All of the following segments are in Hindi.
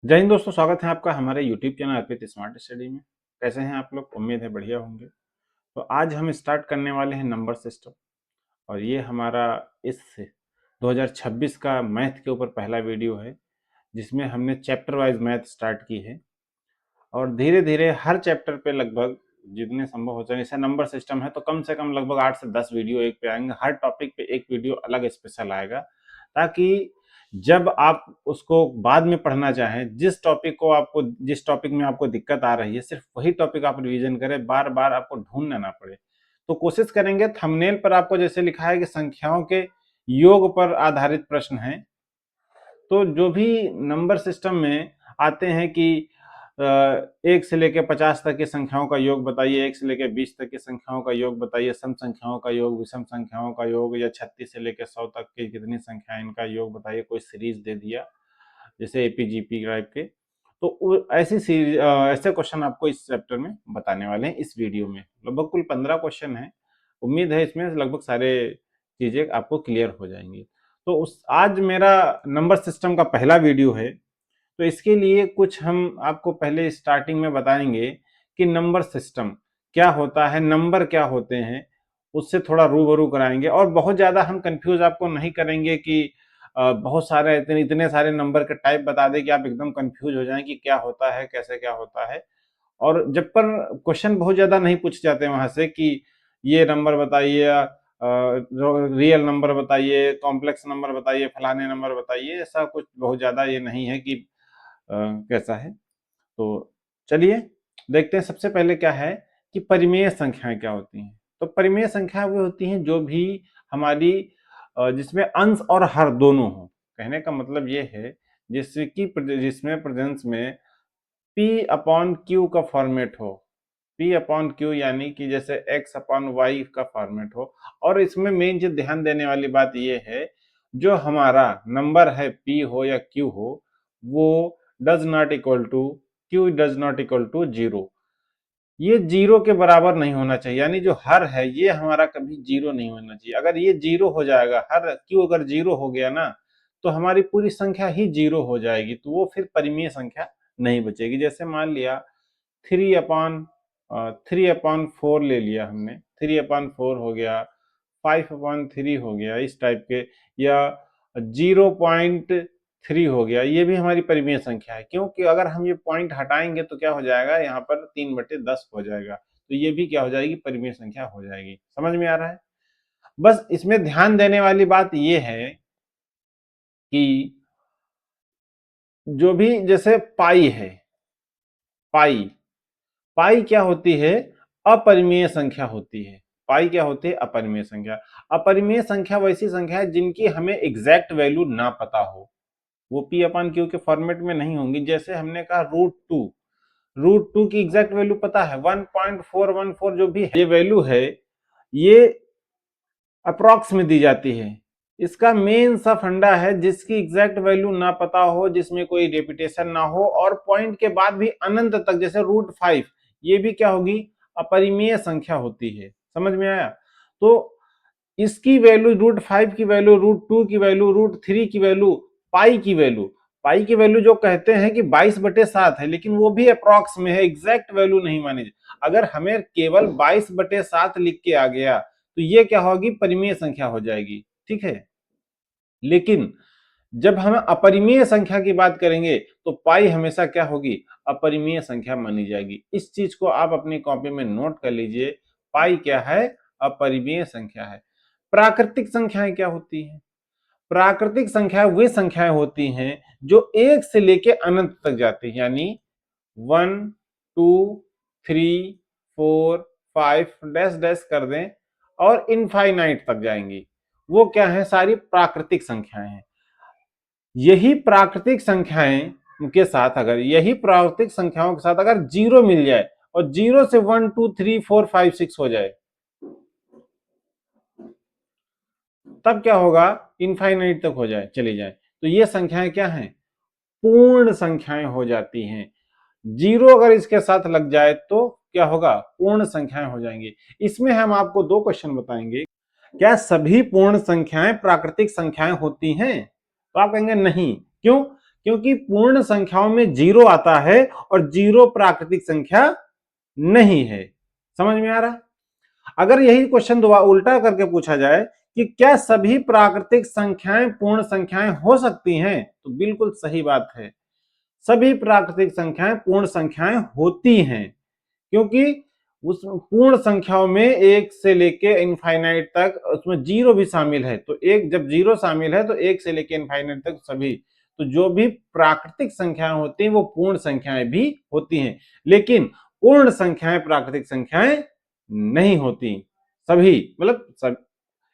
जय हिंद दोस्तों, स्वागत है आपका हमारे यूट्यूब चैनल अर्पित स्मार्ट स्टडी में। कैसे हैं आप लोग? उम्मीद है बढ़िया होंगे। तो आज हम स्टार्ट करने वाले हैं नंबर सिस्टम, और ये हमारा इस 2026 का मैथ के ऊपर पहला वीडियो है, जिसमें हमने चैप्टर वाइज मैथ स्टार्ट की है। और धीरे धीरे हर चैप्टर पे लगभग जितने संभव हो सके, जैसे नंबर सिस्टम है तो कम से कम लगभग 8 से 10 वीडियो एक पे आएंगे। हर टॉपिक पे एक वीडियो अलग स्पेशल आएगा, ताकि जब आप उसको बाद में पढ़ना चाहें, जिस टॉपिक में आपको दिक्कत आ रही है, सिर्फ वही टॉपिक आप रिवीजन करें, बार बार आपको ढूंढना ना पड़े। तो कोशिश करेंगे, थंबनेल पर आपको जैसे लिखा है कि संख्याओं के योग पर आधारित प्रश्न है, तो जो भी नंबर सिस्टम में आते हैं कि 1 से लेकर 50 तक की संख्याओं का योग बताइए, 1 से लेकर 20 तक की संख्याओं का योग बताइए, सम संख्याओं का योग, विषम संख्याओं का योग, या 36 से लेकर 100 तक की कितनी संख्याएं, इनका योग बताइए। कोई सीरीज दे दिया जैसे एपीजीपी टाइप के, तो ऐसी सीरीज ऐसे क्वेश्चन आपको इस चैप्टर में बताने वाले हैं। इस वीडियो में लगभग कुल 15 क्वेश्चन है। उम्मीद है इसमें लगभग सारे चीजें आपको क्लियर हो जाएंगी। तो आज मेरा नंबर सिस्टम का पहला वीडियो है, तो इसके लिए कुछ हम आपको पहले स्टार्टिंग में बताएंगे कि नंबर सिस्टम क्या होता है, नंबर क्या होते हैं, उससे थोड़ा रूबरू कराएंगे। और बहुत ज़्यादा हम कंफ्यूज आपको नहीं करेंगे कि बहुत सारे इतने सारे नंबर के टाइप बता दें कि आप एकदम कंफ्यूज हो जाएं कि क्या होता है, कैसे क्या होता है। और जब पर क्वेश्चन बहुत ज़्यादा नहीं पूछ जाते वहां से कि ये नंबर बताइए, रियल नंबर बताइए, कॉम्प्लेक्स नंबर बताइए, फलाने नंबर बताइए, ऐसा कुछ बहुत ज़्यादा ये नहीं है कि कैसा है। तो चलिए देखते हैं। सबसे पहले क्या है कि परिमेय संख्याएं क्या होती हैं। तो परिमेय संख्या वो होती हैं जो भी हमारी जिसमें अंश और हर दोनों हो। कहने का मतलब ये है जिसमें प्रेजेंस में P अपॉन Q का फॉर्मेट हो। P अपॉन Q यानी कि जैसे X अपॉन Y का फॉर्मेट हो। और इसमें मेन चीज ध्यान देने वाली बात यह है, जो हमारा नंबर है P हो या Q हो, वो does not equal to Q does not equal to 0। ये 0 के बराबर नहीं होना चाहिए, यानी जो हर है ये हमारा कभी 0 नहीं होना चाहिए। अगर ये 0 हो जाएगा, हर Q अगर 0 हो गया ना, तो हमारी पूरी संख्या ही 0 हो जाएगी, तो वो फिर परिमेय संख्या नहीं बचेगी। जैसे मान लिया 3/4 ले लिया हमने, 3/4 हो गया, 5/3 हो गया, इस टाइप के, या 0.3 हो गया, ये भी हमारी परिमेय संख्या है। क्योंकि अगर हम ये पॉइंट हटाएंगे तो क्या हो जाएगा, यहाँ पर 3/10 हो जाएगा, तो ये भी क्या हो जाएगी, परिमेय संख्या हो जाएगी। समझ में आ रहा है? बस इसमें ध्यान देने वाली बात ये है कि जो भी जैसे पाई है, पाई पाई क्या होती है, अपरिमेय संख्या होती है। पाई क्या होती है, अपरिमेय संख्या। अपरिमेय संख्या वैसी संख्या है जिनकी हमें एग्जैक्ट वैल्यू ना पता हो, वो पी अपन क्यू के फॉर्मेट में नहीं होंगी। जैसे हमने कहा रूट टू की एग्जैक्ट वैल्यू पता है 1.414, जो भी है ये वैल्यू है, ये अप्रॉक्स में दी जाती है। इसका मेन सा फंडा है जिसकी एग्जैक्ट वैल्यू ना पता हो, जिसमें कोई रेपिटेशन ना हो, और पॉइंट के बाद भी अनंत तक, जैसे √5, ये भी क्या होगी, अपरिमेय संख्या होती है। समझ में आया? तो इसकी वैल्यू √5 की वैल्यू, √2 की वैल्यू, √3 की वैल्यू, पाई की वैल्यू जो कहते हैं कि 22/7 है, लेकिन वो भी अप्रॉक्स में है, एग्जैक्ट वैल्यू नहीं मानी। अगर हमें केवल 22/7 लिख के आ गया तो ये क्या होगी, परिमेय संख्या हो जाएगी। ठीक है, लेकिन जब हम अपरिमेय संख्या की बात करेंगे तो पाई हमेशा क्या होगी, अपरिमेय संख्या मानी जाएगी। इस चीज को आप अपनी कॉपी में नोट कर लीजिए। पाई क्या है, अपरिमेय संख्या है। प्राकृतिक संख्याएं क्या होती हैं? प्राकृतिक संख्याएं वे संख्याएं होती हैं जो एक से लेके अनंत तक जाती हैं, यानी 1, 2, 3, 4, 5 डैश डैश कर दें और इनफाइनाइट तक जाएंगी। वो क्या है, सारी प्राकृतिक संख्याएं हैं। यही प्राकृतिक संख्याएं के साथ अगर यही प्राकृतिक संख्याओं के साथ अगर 0 मिल जाए, और 0 से 1, 2, 3, 4, 5, 6 हो जाए, तब क्या होगा, इनफाइनाइट तक हो जाए, चली जाए, तो ये संख्याएं क्या हैं, पूर्ण संख्याएं हो जाती हैं। 0 अगर इसके साथ लग जाए तो क्या होगा, पूर्ण संख्याएं हो जाएंगी। इसमें हम आपको 2 क्वेश्चन बताएंगे। क्या सभी पूर्ण संख्याएं प्राकृतिक संख्याएं होती हैं? तो आप कहेंगे नहीं। क्यों? क्योंकि पूर्ण संख्याओं में जीरो आता है और जीरो प्राकृतिक संख्या नहीं है। समझ में आ रहा? अगर यही क्वेश्चन दोबारा उल्टा करके पूछा जाए कि क्या सभी प्राकृतिक संख्याएं पूर्ण संख्याएं हो सकती हैं, तो बिल्कुल सही बात है, सभी प्राकृतिक संख्याएं पूर्ण संख्याएं होती हैं, क्योंकि उस पूर्ण संख्याओं में एक से लेके इनफाइनाइट तक उसमें जीरो भी शामिल है, तो एक जब जीरो शामिल है तो एक से लेके इनफाइनाइट तक सभी, तो जो भी प्राकृतिक संख्याएं होती हैं वो पूर्ण संख्याएं भी होती हैं, लेकिन पूर्ण संख्याएं प्राकृतिक संख्याएं नहीं होती, सभी मतलब सब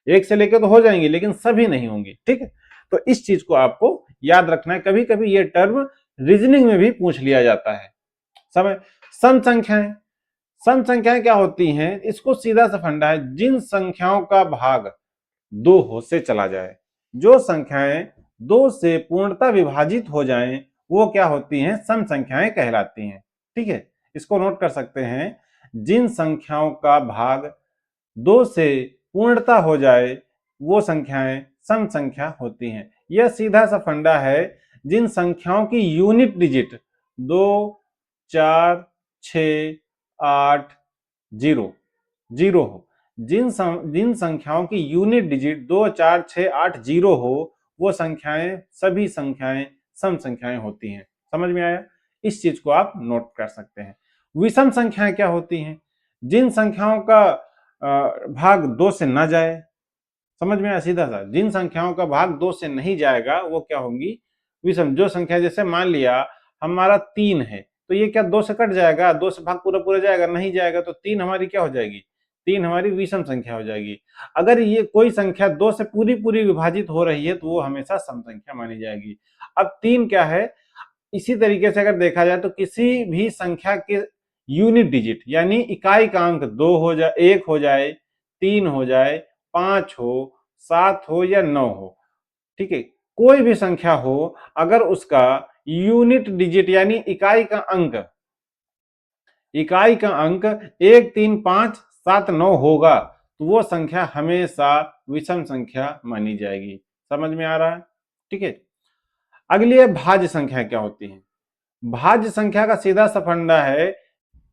एक से लेके तो हो जाएंगी लेकिन सभी नहीं होंगी। ठीक है, तो इस चीज को आपको याद रखना है, कभी कभी ये टर्म रीजनिंग में भी पूछ लिया जाता है। समझ? सम संख्याएं, सम संख्याएं क्या होती हैं? इसको सीधा सा फंडा है, जिन संख्याओं का भाग दो हो से चला जाए, जो संख्याएं दो से पूर्णतः विभाजित हो जाएं वो क्या होती हैं? सम संख्याएं कहलाती हैं। ठीक है, इसको नोट कर सकते हैं, जिन संख्याओं का भाग दो से पूर्णता हो जाए वो संख्याएं सम संख्या होती हैं। यह सीधा सा फंडा है, जिन संख्याओं की यूनिट डिजिट 2, 4, 6, 8, 0 जीरो हो, जिन संख्याओं की यूनिट डिजिट 2, 4, 6, 8, 0 हो वो संख्याएं सभी संख्याएं सम संख्याएं होती हैं। समझ में आया? इस चीज को आप नोट कर सकते हैं। विषम संख्याएं क्या होती हैं? जिन संख्याओं का भाग दो से ना जाए, समझ में आया? सीधा सा, जिन संख्याओं का भाग दो से नहीं जाएगा वो क्या होंगी? विषम। जो संख्या, जैसे मान लिया हमारा 3 है, तो ये क्या दो से कट जाएगा? दो से भाग पूरा पूरा जाएगा? नहीं जाएगा, तो 3 हमारी क्या हो जाएगी? 3 हमारी विषम संख्या हो जाएगी। अगर ये कोई संख्या दो से पूरी पूरी विभाजित हो रही है तो वो हमेशा सम संख्या मानी जाएगी। अब 3 क्या है? इसी तरीके से अगर देखा जाए तो किसी भी संख्या के यूनिट डिजिट यानी इकाई का अंक 2 हो जाए, 1 हो जाए, 3 हो जाए, 5 हो, 7 हो या 9 हो, ठीक है, कोई भी संख्या हो, अगर उसका यूनिट डिजिट यानी इकाई का अंक 1, 3, 5, 7, 9 होगा तो वो संख्या हमेशा विषम संख्या मानी जाएगी। समझ में आ रहा है? ठीक है, अगली है भाज्य संख्या क्या होती है? भाज्य संख्या का सीधा सा फंडा है,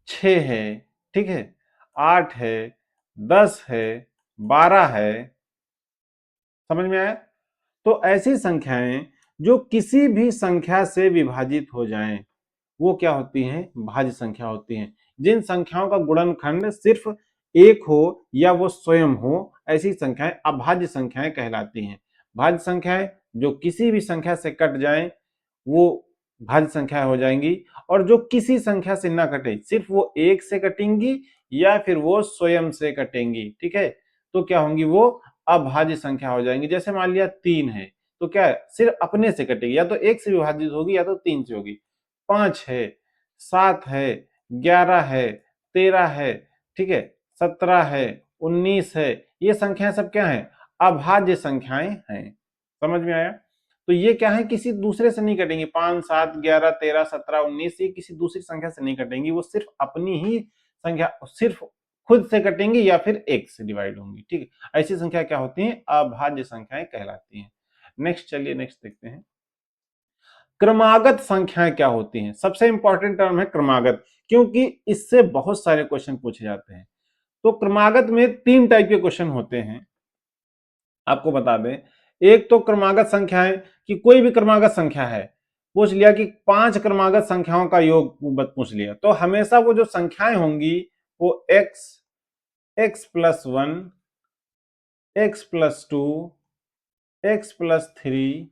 6 है, ठीक है, 8 है, 10 है, 12 है। समझ में आया? तो ऐसी संख्याएं जो किसी भी संख्या से विभाजित हो जाएं वो क्या होती हैं? भाज्य संख्या होती हैं। जिन संख्याओं का गुणनखंड सिर्फ एक हो या वो स्वयं हो, ऐसी संख्याएं अभाज्य संख्याएं कहलाती हैं। भाज्य संख्याएं जो किसी भी संख्या से कट जाएं वो भाज्य संख्या हो जाएंगी, और जो किसी संख्या से ना कटे, सिर्फ वो एक से कटेंगी या फिर वो स्वयं से कटेंगी, ठीक है, तो क्या होंगी? वो अभाज्य संख्या हो जाएंगी। जैसे मान लिया 3 है, तो क्या है? सिर्फ अपने से कटेगी, या तो एक से विभाजित होगी या तो 3 से होगी। 5 है, 7 है, 11 है, 13 है, ठीक है, 17 है, 19 है, ये संख्याएं सब क्या है? अभाज्य संख्याएं हैं। समझ में आया? तो ये क्या है? किसी दूसरे से नहीं कटेंगी। 5, 7, 11, 13, 17, 19 ये किसी दूसरी संख्या से नहीं कटेंगी, वो सिर्फ अपनी ही संख्या, सिर्फ खुद से कटेंगी या फिर एक से डिवाइड होंगी। ठीक है, ऐसी संख्या क्या होती है? अभाज्य संख्याएं कहलाती हैं। नेक्स्ट, चलिए नेक्स्ट देखते हैं, क्रमागत संख्याएं क्या होती हैं? सबसे इंपॉर्टेंट टर्म है क्रमागत, क्योंकि इससे बहुत सारे क्वेश्चन पूछे जाते हैं। तो क्रमागत में 3 टाइप के क्वेश्चन होते हैं, आपको बता दें। एक तो क्रमागत संख्या है कि कोई भी क्रमागत संख्या है, पूछ लिया कि 5 क्रमागत संख्याओं का योग पूछ लिया, तो हमेशा वो जो संख्याएं होंगी वो x plus 1, x plus 2, x plus 3,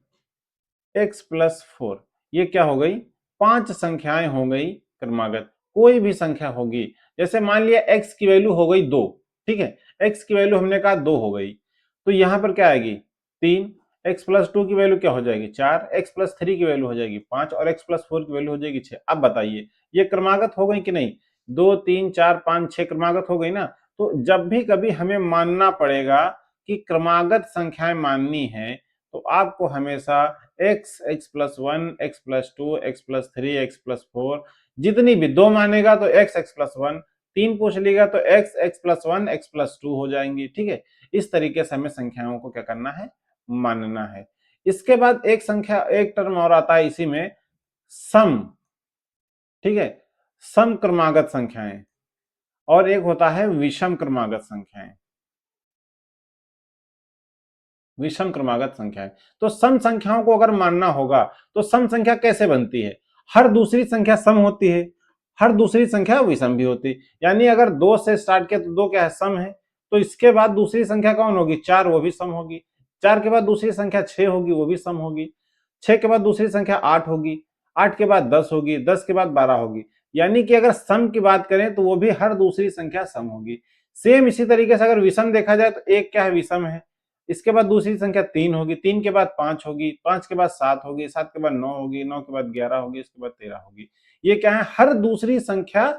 x plus 4, ये क्या हो गई? 5 संख्याएं हो गई क्रमागत। कोई भी संख्या होगी, जैसे मान लिया x की वैल्यू हो गई 2, ठीक है, x की वैल्यू हमने कहा 2 हो गई, तो यहां पर क्या आएगी? 3, x प्लस 2 की वैल्यू क्या हो जाएगी? 4, x प्लस 3 की वैल्यू हो जाएगी 5 और x प्लस 4 की वैल्यू हो जाएगी 6। अब बताइए ये क्रमागत हो गई कि नहीं? 2, 3, 4, 5, 6 क्रमागत हो गई ना? तो जब भी कभी हमें मानना पड़ेगा कि क्रमागत संख्याएं माननी है, तो आपको हमेशा x plus 1, x plus 2, x plus 3, x plus 4, जितनी भी, 2 मानेगा तो x प्लस 1, 3 पूछ लेगा तो x प्लस 1, x प्लस 2 हो जाएंगी। ठीक है, इस तरीके से हमें संख्याओं को क्या करना है? मानना है। इसके बाद एक संख्या, एक टर्म और आता है इसी में, सम, ठीक है, सम क्रमागत संख्याएं, और एक होता है विषम क्रमागत संख्याएं, विषम क्रमागत संख्याएं। तो सम संख्याओं को अगर मानना होगा तो सम संख्या कैसे बनती है? हर दूसरी संख्या सम होती है, हर दूसरी संख्या विषम भी होती है। यानी अगर 2 से स्टार्ट किया तो 2 क्या है, सम है, तो इसके बाद दूसरी संख्या कौन होगी, 4, वो भी सम होगी। 4 के बाद दूसरी संख्या 6 होगी, वो भी सम होगी। 6 के बाद दूसरी संख्या 8 होगी, 8 के बाद 10 होगी, 10 के बाद 12 होगी। यानी कि अगर सम की बात करें तो वो भी हर दूसरी संख्या सम होगी। सेम इसी तरीके से अगर विषम देखा जाए तो एक क्या है, विषम है, इसके बाद दूसरी संख्या 3 होगी, 3 के बाद 5 होगी, 5 के बाद 7 होगी, 7 के बाद 9 होगी, 9 के बाद 11 होगी, इसके बाद 13 होगी। ये क्या है, हर दूसरी संख्या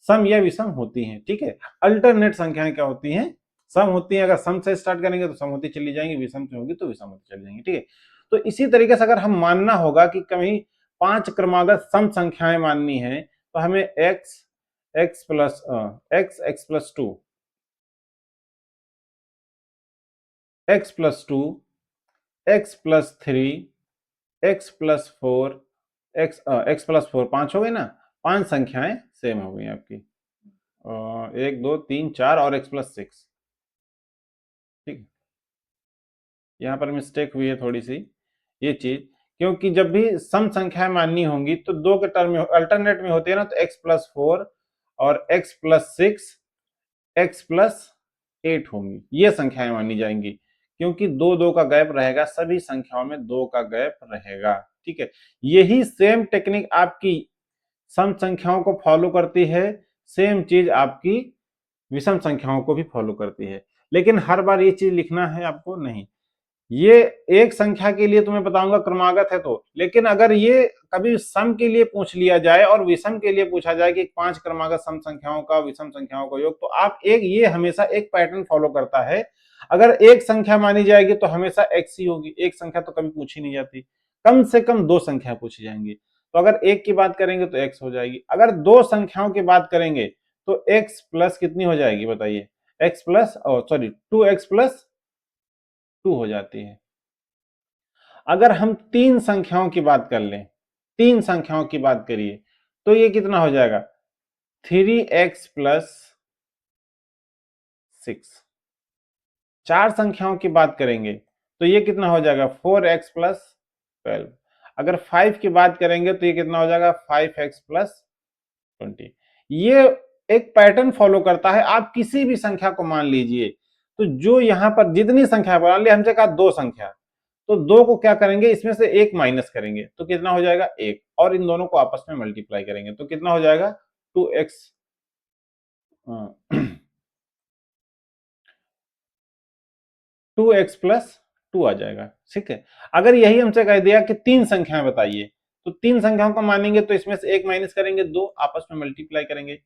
सम या विषम होती है, ठीक है। अल्टरनेट संख्याएं क्या होती हैं, सम होती हैं। अगर सम से स्टार्ट करेंगे तो सम होती चली जाएंगी, विषम से होगी तो विषम होती चली जाएंगी, ठीक है। तो इसी तरीके से अगर हम मानना होगा कि कहीं 5 क्रमागत सम संख्याएं माननी है तो हमें x, x plus x, x plus 2, x plus 2, x plus 3, x plus 4, x, x plus 4, 5 हो गए ना, 5 संख्याएं सेम हो गई आपकी, 1 2 3 4 और एक्स प्लस 6, ठीक है। यहाँ पर मिस्टेक हुई है थोड़ी सी, ये चीज, क्योंकि जब भी सम संख्याएं माननी होंगी तो दो के टर्म में अल्टरनेट में होती है ना, तो एक्स प्लस 4 और एक्स प्लस 6, एक्स प्लस 8 होंगी, ये संख्याएं मानी जाएंगी, क्योंकि दो दो का गैप रहेगा, सभी संख्याओं में दो का गैप रहेगा, ठीक है। यही सेम टेक्निक आपकी सम संख्याओं को फॉलो करती है, सेम चीज आपकी विषम संख्याओं को भी फॉलो करती है। लेकिन हर बार ये चीज लिखना है आपको नहीं, ये एक संख्या के लिए तुम्हें बताऊंगा क्रमागत है तो, लेकिन अगर ये कभी सम के लिए पूछ लिया जाए और विषम के लिए पूछा जाए कि 5 क्रमागत सम संख्याओं का विषम संख्याओं का योग, तो आप एक, ये हमेशा एक पैटर्न फॉलो करता है। अगर एक संख्या मानी जाएगी तो हमेशा एक्स ही होगी, एक संख्या तो कभी पूछी नहीं जाती, कम से कम दो संख्या पूछी जाएंगी। तो अगर एक की बात करेंगे तो एक्स हो जाएगी, अगर दो संख्याओं की बात करेंगे तो एक्स प्लस कितनी हो जाएगी बताइए, x plus, sorry 2x plus 2 हो जाती है। अगर हम तीन संख्याओं की बात कर लें, तीन संख्याओं की बात करिए तो ये कितना हो जाएगा, 3x प्लस 6। चार संख्याओं की बात करेंगे तो ये कितना हो जाएगा, 4x प्लस 12। अगर 5 की बात करेंगे तो ये कितना हो जाएगा, 5x प्लस 20। ये एक पैटर्न फॉलो करता है, आप किसी भी संख्या को मान लीजिए, तो जो यहां पर जितनी संख्या मान लिया, हमसे कहा दो संख्या, तो दो को क्या करेंगे, इसमें से एक माइनस करेंगे तो कितना हो जाएगा, एक, और इन दोनों को आपस में मल्टीप्लाई करेंगे तो कितना हो जाएगा, 2x, 2x प्लस 2 आ जाएगा, ठीक है। अगर यही हमसे कह दिया कि तीन संख्याएं बताइए, तो तीन संख्याओं को मानेंगे तो इसमें से एक माइनस करेंगे, दो आपस में मल्टीप्लाई करेंगे।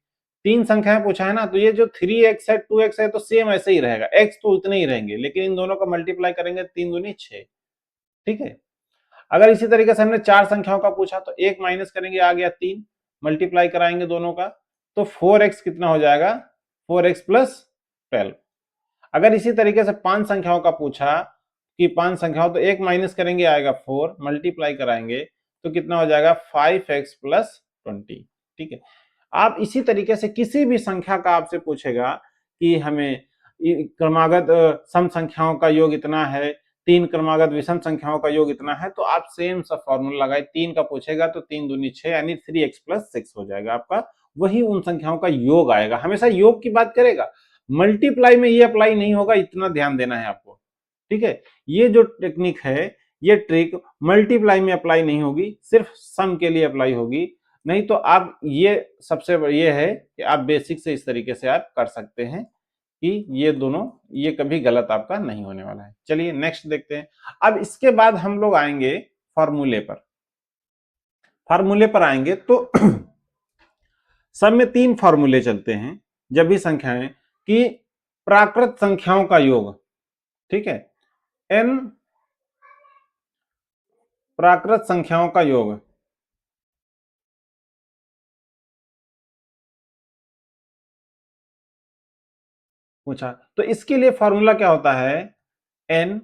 तीन संख्याएं पूछा है ना, तो ये जो 3x है 2x है तो सेम ऐसे ही रहेगा, x तो उतने ही रहेंगे, लेकिन इन दोनों को मल्टीप्लाई करेंगे, 3 दूनी 6, ठीक है। अगर इसी तरीके से हमने चार संख्याओं का पूछा तो एक माइनस करेंगे, आ गया 3, मल्टीप्लाई कराएंगे दोनों का, तो 4x कितना हो जाएगा, 4x प्लस 12। अगर इसी तरीके से पांच संख्याओं का पूछा कि पांच संख्याओं, तो एक माइनस करेंगे आएगा 4, मल्टीप्लाई कराएंगे तो कितना हो जाएगा, 5x प्लस 20, ठीक है। आप इसी तरीके से किसी भी संख्या का आपसे पूछेगा कि हमें क्रमागत सम संख्याओं का योग इतना है, तीन क्रमागत विषम संख्याओं का योग इतना है, तो आप सेम सा फॉर्मूला लगाए, तीन का पूछेगा तो तीन दूनी 6, यानी 3x प्लस 6 हो जाएगा आपका, वही उन संख्याओं का योग आएगा, हमेशा योग की बात करेगा, मल्टीप्लाई में ये अप्लाई नहीं होगा, इतना ध्यान देना है आपको, ठीक है। ये जो टेक्निक है, ये ट्रिक मल्टीप्लाई में अप्लाई नहीं होगी, सिर्फ सम के लिए अप्लाई होगी। नहीं तो आप, ये सबसे ये है कि आप बेसिक से इस तरीके से आप कर सकते हैं कि ये दोनों, ये कभी गलत आपका नहीं होने वाला है। चलिए नेक्स्ट देखते हैं। अब इसके बाद हम लोग आएंगे फॉर्मूले पर, फॉर्मूले पर आएंगे तो सब में तीन फॉर्मूले चलते हैं जब भी संख्याएं, कि प्राकृत संख्याओं का योग, ठीक है, n प्राकृत संख्याओं का योग, पूछा तो इसके लिए फॉर्मूला क्या होता है, n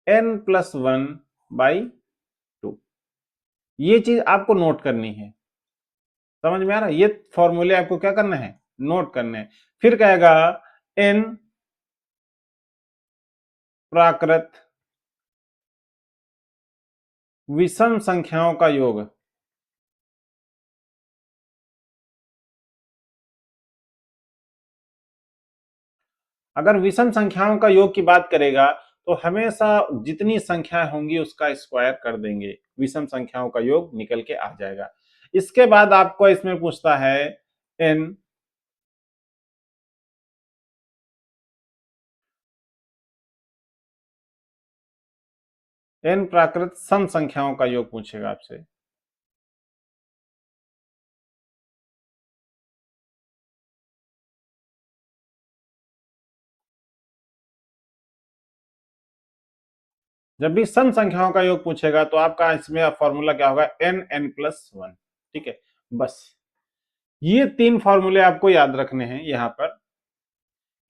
n+1/2। ये चीज आपको नोट करनी है। समझ में आ रहा है? ये फॉर्मूले आपको क्या करना है, नोट करने हैं। फिर कहेगा n प्राकृत विषम संख्याओं का योग। अगर विषम संख्याओं का योग की बात करेगा तो हमेशा जितनी संख्याएं होंगी उसका स्क्वायर कर देंगे, विषम संख्याओं का योग निकल के आ जाएगा। इसके बाद आपको इसमें पूछता है n प्राकृत सम संख्याओं का योग पूछेगा आपसे। जब भी सम संख्याओं का योग पूछेगा तो आपका इसमें फॉर्मूला क्या होगा, n+1। ठीक है, बस ये 3 फॉर्मूले आपको याद रखने हैं यहां पर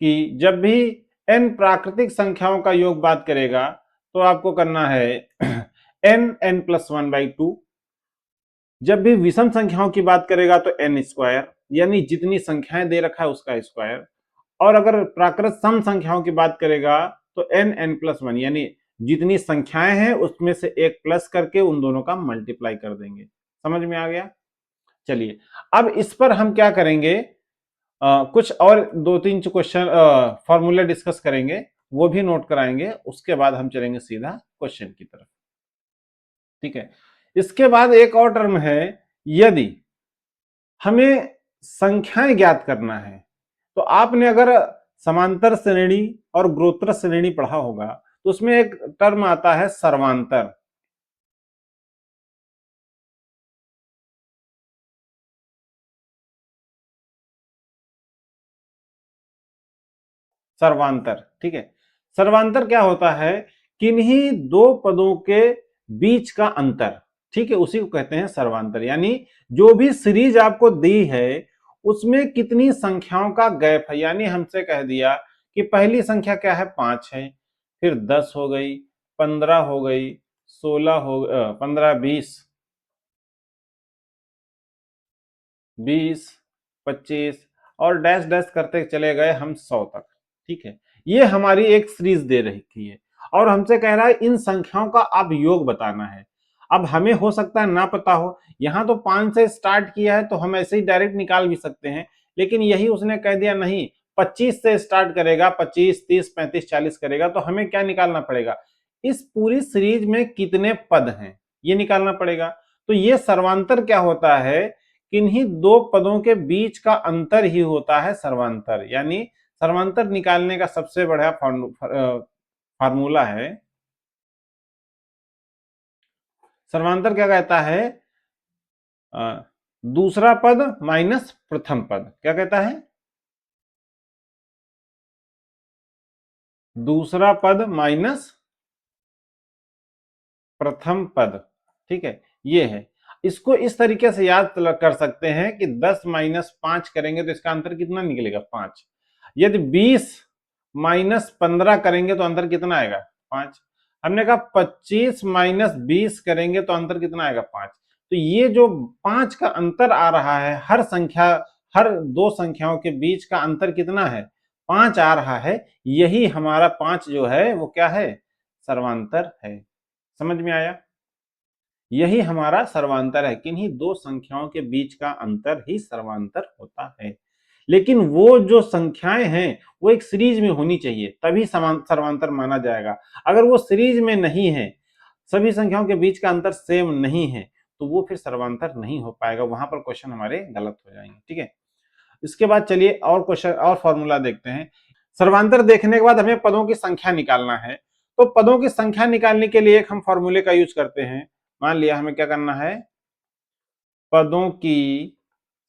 कि जब भी n प्राकृतिक संख्याओं का योग बात करेगा तो आपको करना है n+1/2। जब भी विषम संख्याओं की बात करेगा तो n स्क्वायर, यानी जितनी संख्याएं दे रखा है उसका स्क्वायर। और अगर प्राकृत सम संख्याओं की बात करेगा तो n+1, यानी जितनी संख्याएं हैं उसमें से एक प्लस करके उन दोनों का मल्टीप्लाई कर देंगे। समझ में आ गया? चलिए अब इस पर हम क्या करेंगे, कुछ और 2-3 क्वेश्चन फॉर्मूले डिस्कस करेंगे, वो भी नोट कराएंगे। उसके बाद हम चलेंगे सीधा क्वेश्चन की तरफ। ठीक है, इसके बाद एक और टर्म है, यदि हमें संख्याएं ज्ञात करना है तो आपने अगर समांतर श्रेणी और गुणोत्तर श्रेणी पढ़ा होगा तो उसमें एक टर्म आता है सर्वांतर। सर्वांतर, ठीक है, सर्वांतर क्या होता है, किन्हीं दो पदों के बीच का अंतर। ठीक है, उसी को कहते हैं सर्वांतर। यानी जो भी सीरीज आपको दी है उसमें कितनी संख्याओं का गैप है। यानी हमसे कह दिया कि पहली संख्या क्या है, 5 है, फिर 10 हो गई, 15 हो गई, 16 हो 15, 20, 20, 25 और डैश डैश करते चले गए हम 100 तक। ठीक है, ये हमारी एक सीरीज दे रही है और हमसे कह रहा है इन संख्याओं का आप योग बताना है। अब हमें हो सकता है ना पता हो, यहां तो 5 से स्टार्ट किया है तो हम ऐसे ही डायरेक्ट निकाल भी सकते हैं, लेकिन यही उसने कह दिया नहीं, 25 से स्टार्ट करेगा, 25, 30, 35, 40 करेगा, तो हमें क्या निकालना पड़ेगा, इस पूरी सीरीज में कितने पद हैं ये निकालना पड़ेगा। तो ये सर्वांतर क्या होता है, किन्हीं दो पदों के बीच का अंतर ही होता है सर्वांतर। यानी सर्वांतर निकालने का सबसे बड़ा फार्मूला है, सर्वांतर क्या कहता है, दूसरा पद माइनस प्रथम पद। क्या कहता है, दूसरा पद माइनस प्रथम पद। ठीक है, ये है। इसको इस तरीके से याद कर सकते हैं कि 10 माइनस 5 करेंगे तो इसका अंतर कितना निकलेगा, 5। यदि 20 माइनस 15 करेंगे तो अंतर कितना आएगा, 5। हमने कहा 25 माइनस 20 करेंगे तो अंतर कितना आएगा, 5। तो ये जो 5 का अंतर आ रहा है, हर संख्या, हर दो संख्याओं के बीच का अंतर कितना है, 5 आ रहा है। यही हमारा 5 जो है वो क्या है, सर्वांतर है। समझ में आया? यही हमारा सर्वांतर है, किन्हीं दो संख्याओं के बीच का अंतर ही सर्वांतर होता है। लेकिन वो जो संख्याएं हैं वो एक सीरीज में होनी चाहिए, तभी सर्वांतर माना जाएगा। अगर वो सीरीज में नहीं है, सभी संख्याओं के बीच का अंतर सेम नहीं है, तो वो फिर सर्वांतर नहीं हो पाएगा, वहां पर क्वेश्चन हमारे गलत हो जाएंगे। ठीक है, इसके बाद चलिए और क्वेश्चन और फॉर्मूला देखते हैं। सर्वांतर देखने के बाद हमें पदों की संख्या निकालना है। तो पदों की संख्या निकालने के लिए एक हम फॉर्मूले का यूज करते हैं। मान लिया हमें क्या करना है, पदों की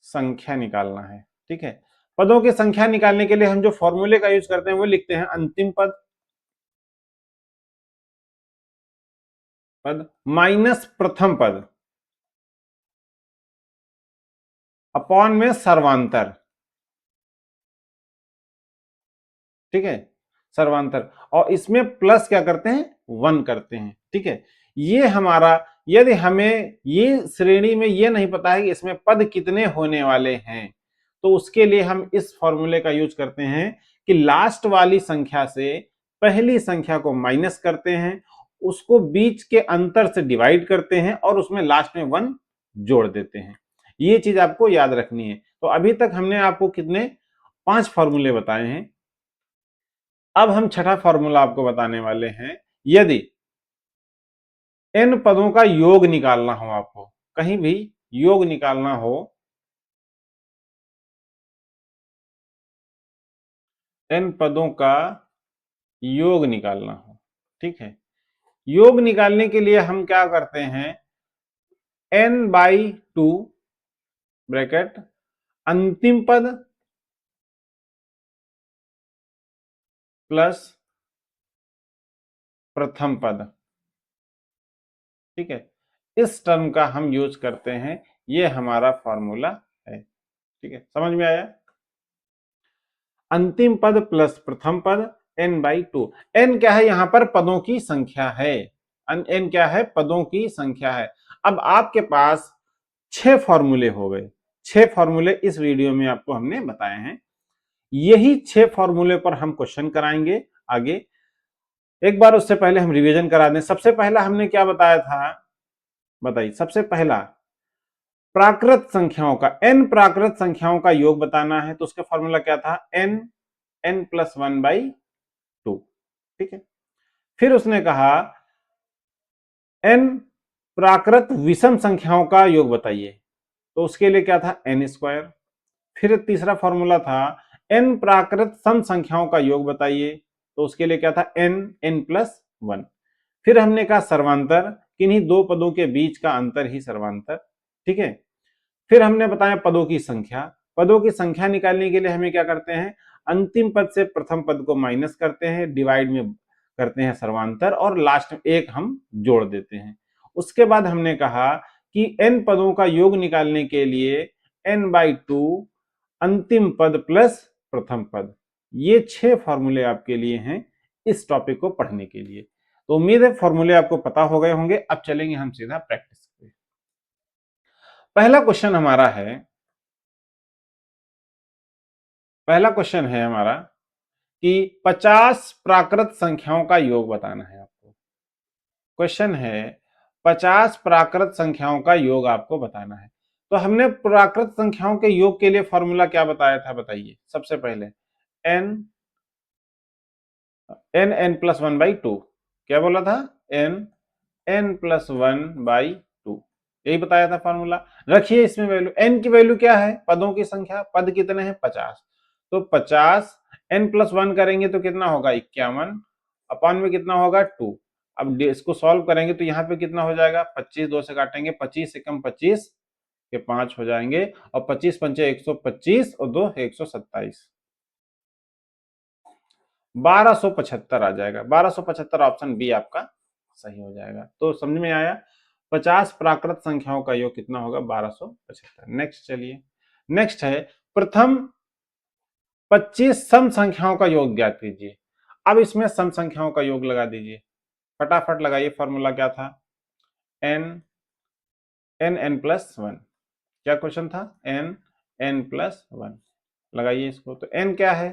संख्या निकालना है। ठीक है, पदों की संख्या निकालने के लिए हम जो फॉर्मूले का यूज करते हैं वो लिखते हैं अंतिम पद, पद माइनस प्रथम पद अपॉन में सर्वांतर। ठीक है, सर्वांतर, और इसमें प्लस क्या करते हैं, 1 करते हैं, ठीक है। ये हमारा, यदि हमें ये श्रेणी में ये नहीं पता है कि इसमें पद कितने होने वाले हैं, तो उसके लिए हम इस फॉर्मूले का यूज करते हैं कि लास्ट वाली संख्या से पहली संख्या को माइनस करते हैं, उसको बीच के अंतर से डिवाइड करते हैं और उसमें लास्ट में 1 जोड़ देते हैं। ये चीज आपको याद रखनी है। तो अभी तक हमने आपको कितने 5 फॉर्मूले बताए हैं। अब हम छठा फॉर्मूला आपको बताने वाले हैं। यदि n पदों का योग निकालना हो, आपको कहीं भी योग निकालना हो, n पदों का योग निकालना हो, ठीक है। योग निकालने के लिए हम क्या करते हैं, n/2 ब्रैकेट अंतिम पद प्लस प्रथम पद, ठीक है। इस टर्म का हम यूज करते हैं, ये हमारा फॉर्मूला है, ठीक है। समझ में आया? अंतिम पद प्लस प्रथम पद n/2। n क्या है, यहां पर पदों की संख्या है। n क्या है, पदों की संख्या है। अब आपके पास 6 फॉर्मूले हो गए। 6 फॉर्मूले इस वीडियो में आपको हमने बताए हैं। यही 6 फॉर्मूले पर हम क्वेश्चन कराएंगे आगे। एक बार उससे पहले हम रिवीजन करा दें। सबसे पहला हमने क्या बताया था, बताइए। सबसे पहला प्राकृत संख्याओं का, n प्राकृत संख्याओं का योग बताना है, तो उसका फॉर्मूला क्या था, n+1/2, ठीक है। फिर उसने कहा n प्राकृत विषम संख्याओं का योग बताइए, तो उसके लिए क्या था, n²। फिर तीसरा फॉर्मूला था n प्राकृत सम संख्याओं का योग बताइए, तो उसके लिए क्या था, n+1। फिर हमने कहा सर्वांतर, किन्हीं दो पदों के बीच का अंतर ही सर्वांतर, ठीक है। फिर हमने बताया पदों की संख्या। पदों की संख्या निकालने के लिए हमें क्या करते हैं, अंतिम पद से प्रथम पद को माइनस करते हैं, डिवाइड में करते हैं सर्वांतर, और लास्ट में एक हम जोड़ देते हैं। उसके बाद हमने कहा कि n पदों का योग निकालने के लिए n/2 अंतिम पद प्लस प्रथम पद। ये 6 फॉर्मूले आपके लिए हैं इस टॉपिक को पढ़ने के लिए। तो उम्मीद है फॉर्मूले आपको पता हो गए होंगे। अब चलेंगे हम सीधा प्रैक्टिस पे। पहला क्वेश्चन हमारा है, पहला क्वेश्चन है हमारा कि 50 प्राकृत संख्याओं का योग बताना है आपको। क्वेश्चन है 50 प्राकृत संख्याओं का योग आपको बताना है। तो हमने प्राकृत संख्याओं के योग के लिए फॉर्मूला क्या बताया था, बताइए। सबसे पहले n n+1/2, क्या बोला था, n+1/2, यही बताया था फॉर्मूला। रखिए इसमें वैल्यू, n की वैल्यू क्या है, पदों की संख्या, पद कितने हैं, 50। तो 50 n+1 करेंगे तो कितना होगा, 51, अपॉन में कितना होगा, 2। अब इसको सॉल्व करेंगे तो यहाँ पे कितना हो जाएगा, 25 2 से काटेंगे, 25 एकम 25 के 5 हो जाएंगे, और 25 पंचे 125 और 2 127, 1275 आ जाएगा। 1275 ऑप्शन बी आपका सही हो जाएगा। तो समझ में आया, 50 प्राकृत संख्याओं का योग कितना होगा, 1275। नेक्स्ट चलिए, नेक्स्ट है प्रथम 25 सम संख्याओं का योग ज्ञात कीजिए। अब इसमें सम संख्याओं का योग लगा दीजिए, फटाफट लगाइए। फॉर्मूला क्या था, n+1। क्या क्वेश्चन था, n+1 लगाइए इसको। तो n क्या है,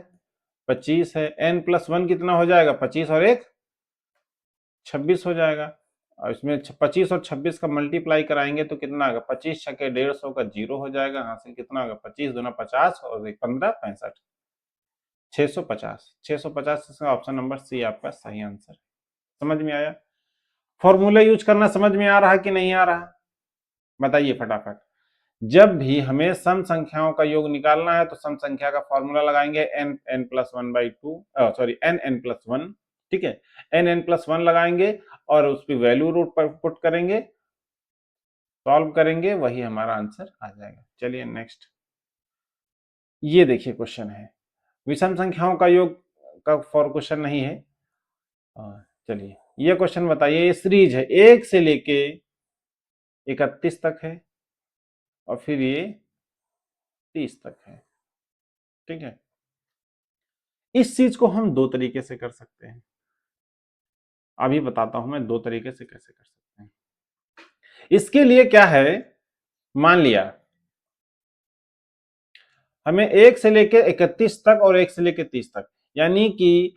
25 है, n+1 कितना हो जाएगा, 25 और 1 26 हो जाएगा। और इसमें 25 और 26 का मल्टीप्लाई कराएंगे तो कितना आएगा, 25 छके 150 का 0 हो जाएगा। हासिल कितना होगा, 25 दूना 50 और 1 15 65, 650। 650 इसका ऑप्शन नंबर सी आपका सही आंसर है। समझ में आया, फॉर्मूला यूज करना समझ में आ रहा है कि नहीं आ रहा, बताइए फटाफट। जब भी हमें सम संख्याओं का योग निकालना है तो सम संख्या का फॉर्मूला लगाएंगे n+1/2, सॉरी n+1, ठीक है। n+1 लगाएंगे और उस पर वैल्यू रूट पर पुट करेंगे, सॉल्व करेंगे, वही हमारा आंसर आ जाएगा। चलिए नेक्स्ट, ये देखिए क्वेश्चन है, विषम संख्याओं का योग का फॉर क्वेश्चन नहीं है। चलिए ये क्वेश्चन बताइए, ये सीरीज है 1 से लेके 31 तक है, और फिर ये 30 तक है, ठीक है। इस चीज को हम दो तरीके से कर सकते हैं। अभी बताता हूं मैं दो तरीके से कैसे कर सकते हैं। इसके लिए क्या है, मान लिया हमें 1 से लेके 31 तक और 1 से लेके 30 तक, यानी कि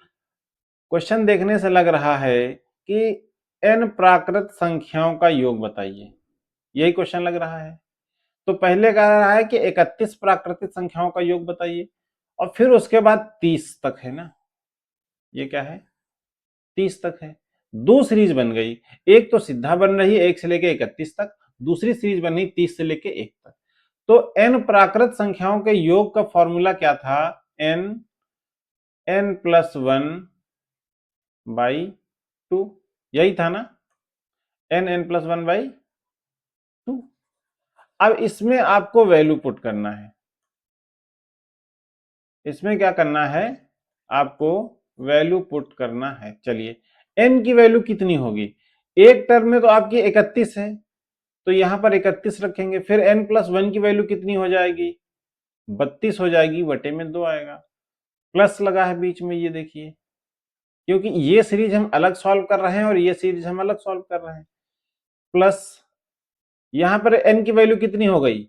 क्वेश्चन देखने से लग रहा है कि n प्राकृत संख्याओं का योग बताइए, यही क्वेश्चन लग रहा है। तो पहले कह रहा है कि 31 प्राकृतिक संख्याओं का योग बताइए, और फिर उसके बाद 30 तक है ना, ये क्या है 30 तक है। दो सीरीज बन गई, एक तो सीधा बन रही है 1 से लेके 31 तक, दूसरी सीरीज बन रही 30 से लेके 1 तक। तो n प्राकृत संख्याओं के योग का फॉर्मूला क्या था, n+1/2, यही था ना, n+1/2। अब इसमें आपको वैल्यू पुट करना है, इसमें क्या करना है, आपको वैल्यू पुट करना है। चलिए n की वैल्यू कितनी होगी, एक टर्म में तो आपकी 31 है, तो यहां पर 31 रखेंगे, फिर n+1 की वैल्यू कितनी हो जाएगी, 32 हो जाएगी, बटे में 2 आएगा, प्लस लगा है बीच में, ये देखिए, क्योंकि ये सीरीज हम अलग सॉल्व कर रहे हैं और ये सीरीज हम अलग सॉल्व कर रहे हैं। प्लस यहां पर n की वैल्यू कितनी हो गई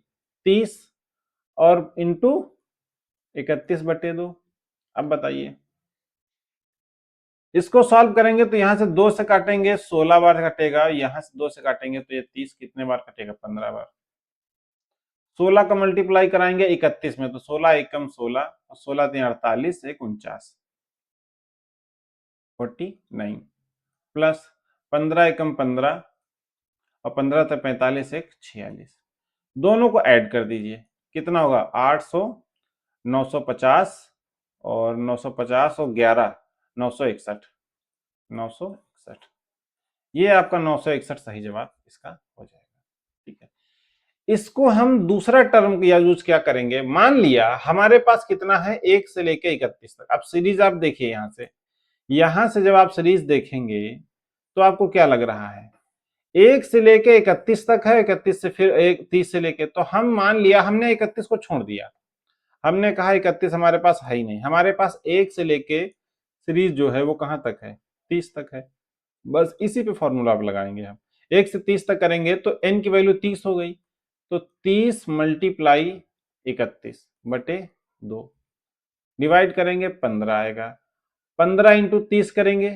30 और इंटू 31/2। अब बताइए, इसको सॉल्व करेंगे तो यहां से 2 से काटेंगे 16 बार कटेगा, यहां से 2 से काटेंगे तो ये 30 कितने बार कटेगा, 15 बार। 16 का मल्टीप्लाई कराएंगे 31 में, तो 16 एकम 16 और 16 3 48, 1 49, 49, प्लस 15 एकम 15 और 15 से 45, 1 46, दोनों को ऐड कर दीजिए, कितना होगा 800, 950 और 950 और 11, 961, 961, ये आपका 961 सही जवाब इसका हो जाएगा। ठीक है, इसको हम दूसरा टर्म या यूज क्या करेंगे, मान लिया हमारे पास कितना है 1 से लेके 31 तक। अब सीरीज आप देखिए, यहां से जब आप सीरीज देखेंगे तो आपको क्या लग रहा है, 1 से लेके 31 तक है, 31 से फिर 30 से लेके, तो हम मान लिया हमने 31 को छोड़ दिया, हमने कहा 31 हमारे पास है ही नहीं, हमारे पास 1 से लेके सीरीज जो है वो कहां तक है, 30 तक है। बस इसी पे फॉर्मूला आप लगाएंगे, हम 1 से 30 तक करेंगे तो n की वैल्यू 30 हो गई, तो 30 मल्टीप्लाई 31/2, डिवाइड करेंगे 15 आएगा, 15 इंटू 30 करेंगे